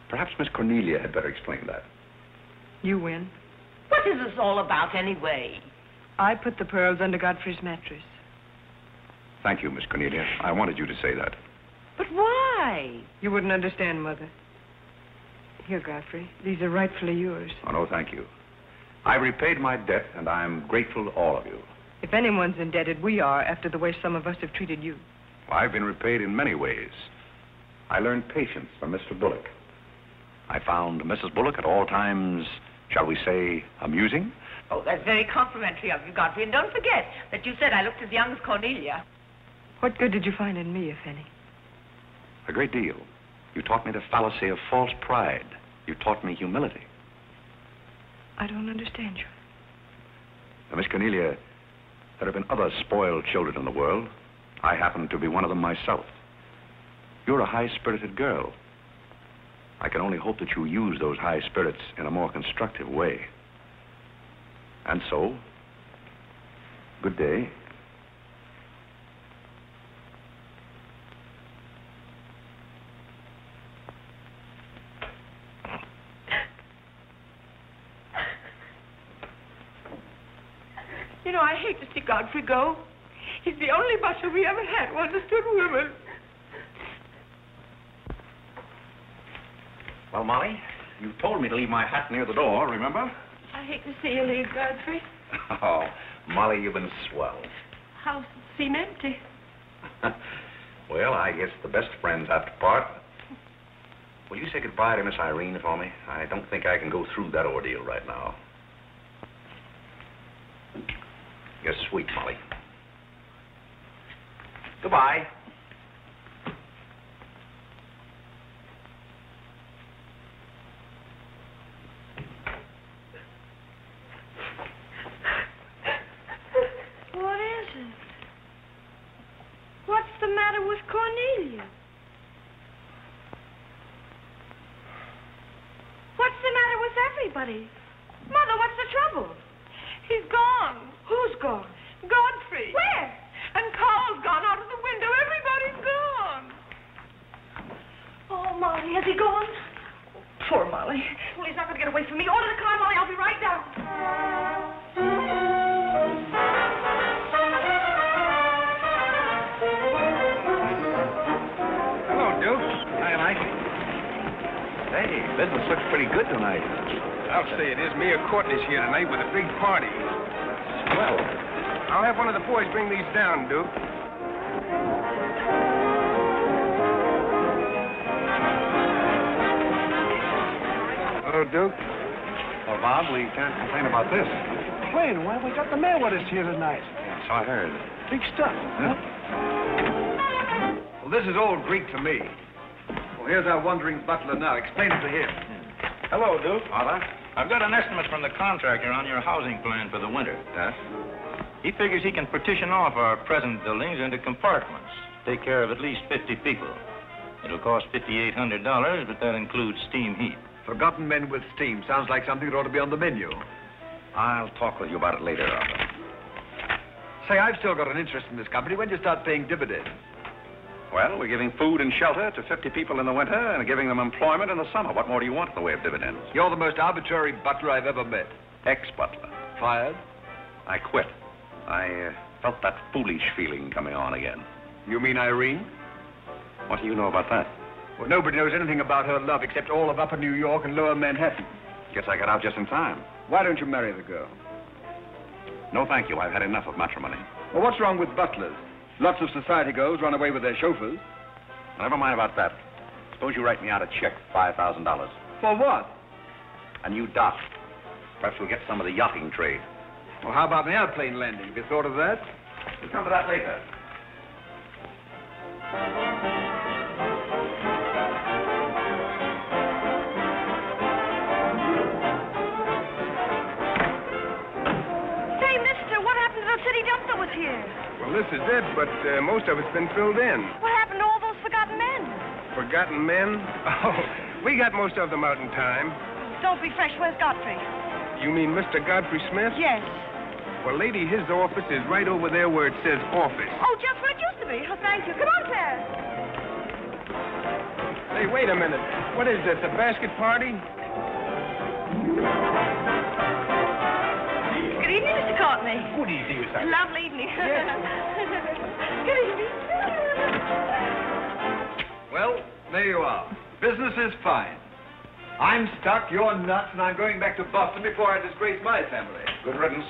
perhaps Miss Cornelia had better explain that. You win. What is this all about, anyway? I put the pearls under Godfrey's mattress. Thank you, Miss Cornelia. I wanted you to say that. But why? You wouldn't understand, Mother. Here, Godfrey. These are rightfully yours. Oh, no, thank you. I repaid my debt, and I'm grateful to all of you. If anyone's indebted, we are, after the way some of us have treated you. Well, I've been repaid in many ways. I learned patience from Mr. Bullock. I found Mrs. Bullock at all times, shall we say, amusing. Oh, that's very complimentary of you, Godfrey. And don't forget that you said I looked as young as Cornelia. What good did you find in me, if any? A great deal. You taught me the fallacy of false pride. You taught me humility. I don't understand you. Now, Miss Cornelia, there have been other spoiled children in the world. I happen to be one of them myself. You're a high-spirited girl. I can only hope that you use those high spirits in a more constructive way. And so, good day. You know, I hate to see Godfrey go. He's the only butler we ever had who understood women. Well, Molly, you told me to leave my hat near the door, remember? I hate to see you leave, Godfrey. Oh, Molly, you've been swell. House seem empty. Well, I guess the best friends have to part. Will you say goodbye to Miss Irene for me? I don't think I can go through that ordeal right now. You're sweet, Molly. Goodbye. What is it? What's the matter with Cornelia? What's the matter with everybody? Mother, what's the trouble? He's gone. Who's gone? Godfrey. Where? And Carl's gone out of the window. Everybody's gone. Oh, Molly, has he gone? Poor Molly. Well, he's not going to get away from me. Order the car, Molly. I'll be right down. Hello, Duke. Hi, Mike. Hey, business looks pretty good tonight. I'll say it is. Mayor Courtney's here tonight with a big party. Well, I'll have one of the boys bring these down, Duke. Hello, Duke. well, Bob, we can't complain about this. Wayne, why we got the mayor with us here tonight? Yeah, so I heard. Big stuff, huh? Well, this is all Greek to me. Well, here's our wandering butler now. Explain it to him. Hello, Duke. Father? I've got an estimate from the contractor on your housing plan for the winter. Yes? He figures he can partition off our present buildings into compartments, take care of at least 50 people. It'll cost $5,800, but that includes steam heat. Forgotten men with steam. Sounds like something that ought to be on the menu. I'll talk with you about it later, Arthur. Say, I've still got an interest in this company. When do you start paying dividends? Well, we're giving food and shelter to 50 people in the winter and giving them employment in the summer. What more do you want in the way of dividends? You're the most arbitrary butler I've ever met. Ex-butler. Fired? I quit. I felt that foolish feeling coming on again. You mean Irene? What do you know about that? Well, nobody knows anything about her love except all of Upper New York and Lower Manhattan. Guess I got out just in time. Why don't you marry the girl? No, thank you. I've had enough of matrimony. Well, what's wrong with butlers? Lots of society girls run away with their chauffeurs. Never mind about that. Suppose you write me out a check for $5,000. For what? A new dock. Perhaps we'll get some of the yachting trade. Well, how about an airplane landing? Have you thought of that? We'll come to that later. Say, mister, what happened to the city dump that was here? Well, this is it, but most of it's been filled in. What happened to all those forgotten men? Forgotten men? Oh, we got most of them out in time. Don't be fresh. Where's Godfrey? You mean Mr. Godfrey Smith? Yes. Well, lady, his office is right over there where it says office. Oh, just where it used to be. Oh, thank you. Come on, Claire. Hey, wait a minute. What is this, a basket party? Good evening, Mr. Courtney. Good evening, Miss Irene. Lovely evening. Good evening. Well, there you are. Business is fine. I'm stuck, you're nuts, and I'm going back to Boston before I disgrace my family. Good riddance.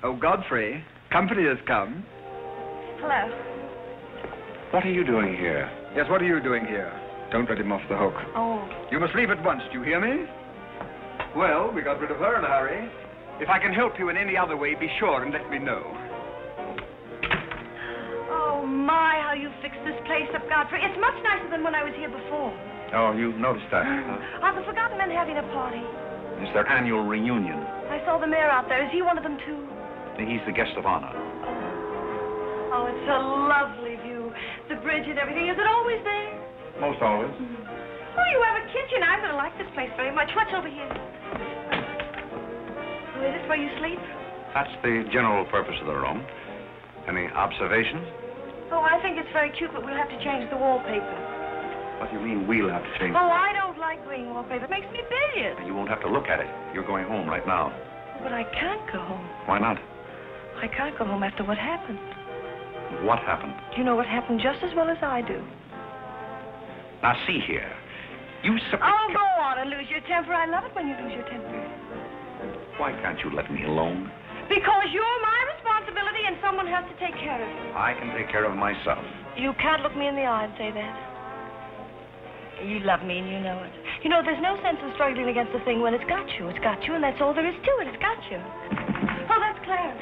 Oh, Godfrey, company has come. Hello. What are you doing here? Yes, what are you doing here? Don't let him off the hook. Oh. You must leave at once, do you hear me? Well, we got rid of her in a hurry. If I can help you in any other way, be sure and let me know. Oh, my, how you fixed this place up, Godfrey. It's much nicer than when I was here before. Oh, you noticed that? Are the forgotten men having a party? It's their annual reunion. I saw the mayor out there. Is he one of them, too? He's the guest of honor. Oh, it's a lovely view. The bridge and everything. Is it always there? Most always. Oh, you have a kitchen. I'm going to like this place very much. What's over here? Oh, is this where you sleep? That's the general purpose of the room. Any observations? Oh, I think it's very cute, but we'll have to change the wallpaper. What do you mean we'll have to change? Oh, I don't like green wallpaper. It makes me bilious. You won't have to look at it. You're going home right now. But I can't go home. Why not? I can't go home after what happened. What happened? You know what happened just as well as I do. Now, see here. You Oh, go on and lose your temper. I love it when you lose your temper. Why can't you let me alone? Because you're my responsibility and someone has to take care of you. I can take care of myself. You can't look me in the eye and say that. You love me and you know it. You know, there's no sense in struggling against a thing when it's got you. It's got you, and that's all there is to it. It's got you. Oh, that's Clarence.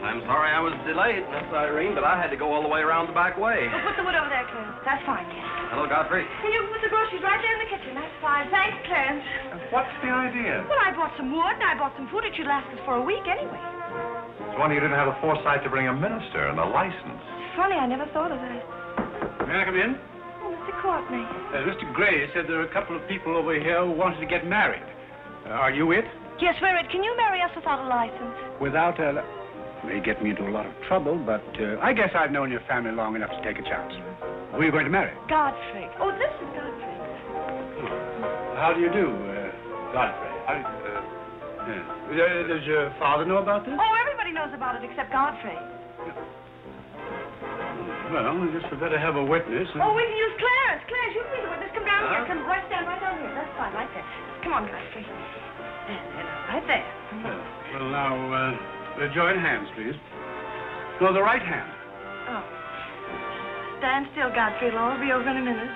I'm sorry I was delayed, Miss Irene, but I had to go all the way around the back way. Well, put the wood over there, Clarence. That's fine, kid. Hello, Godfrey. Can you put the groceries right there in the kitchen? That's fine. Thanks, Clarence. What's the idea? Well, I bought some wood, and I bought some food. It should last us for a week anyway. It's wonder you didn't have the foresight to bring a minister and a license. It's funny, I never thought of that. May I come in? Oh, Mr. Courtney. Mr. Gray said there are a couple of people over here who wanted to get married. Are you it? Yes, we're it. Can you marry us without a license? Without a... May get me into a lot of trouble, but I guess I've known your family long enough to take a chance. Who are you going to marry? Godfrey. Oh, this is Godfrey. How do you do, Godfrey? Does your father know about this? Oh, everybody knows about it except Godfrey. Well, I guess we better have a witness. Oh, we can use Clarence. Clarence, you can be the witness. Come down here. Come right stand right down here. That's fine, right there. Come on, Godfrey. Right there. Well, now, join hands, please. No, the right hand. Oh. Stand still, Godfrey. It'll all be over in a minute.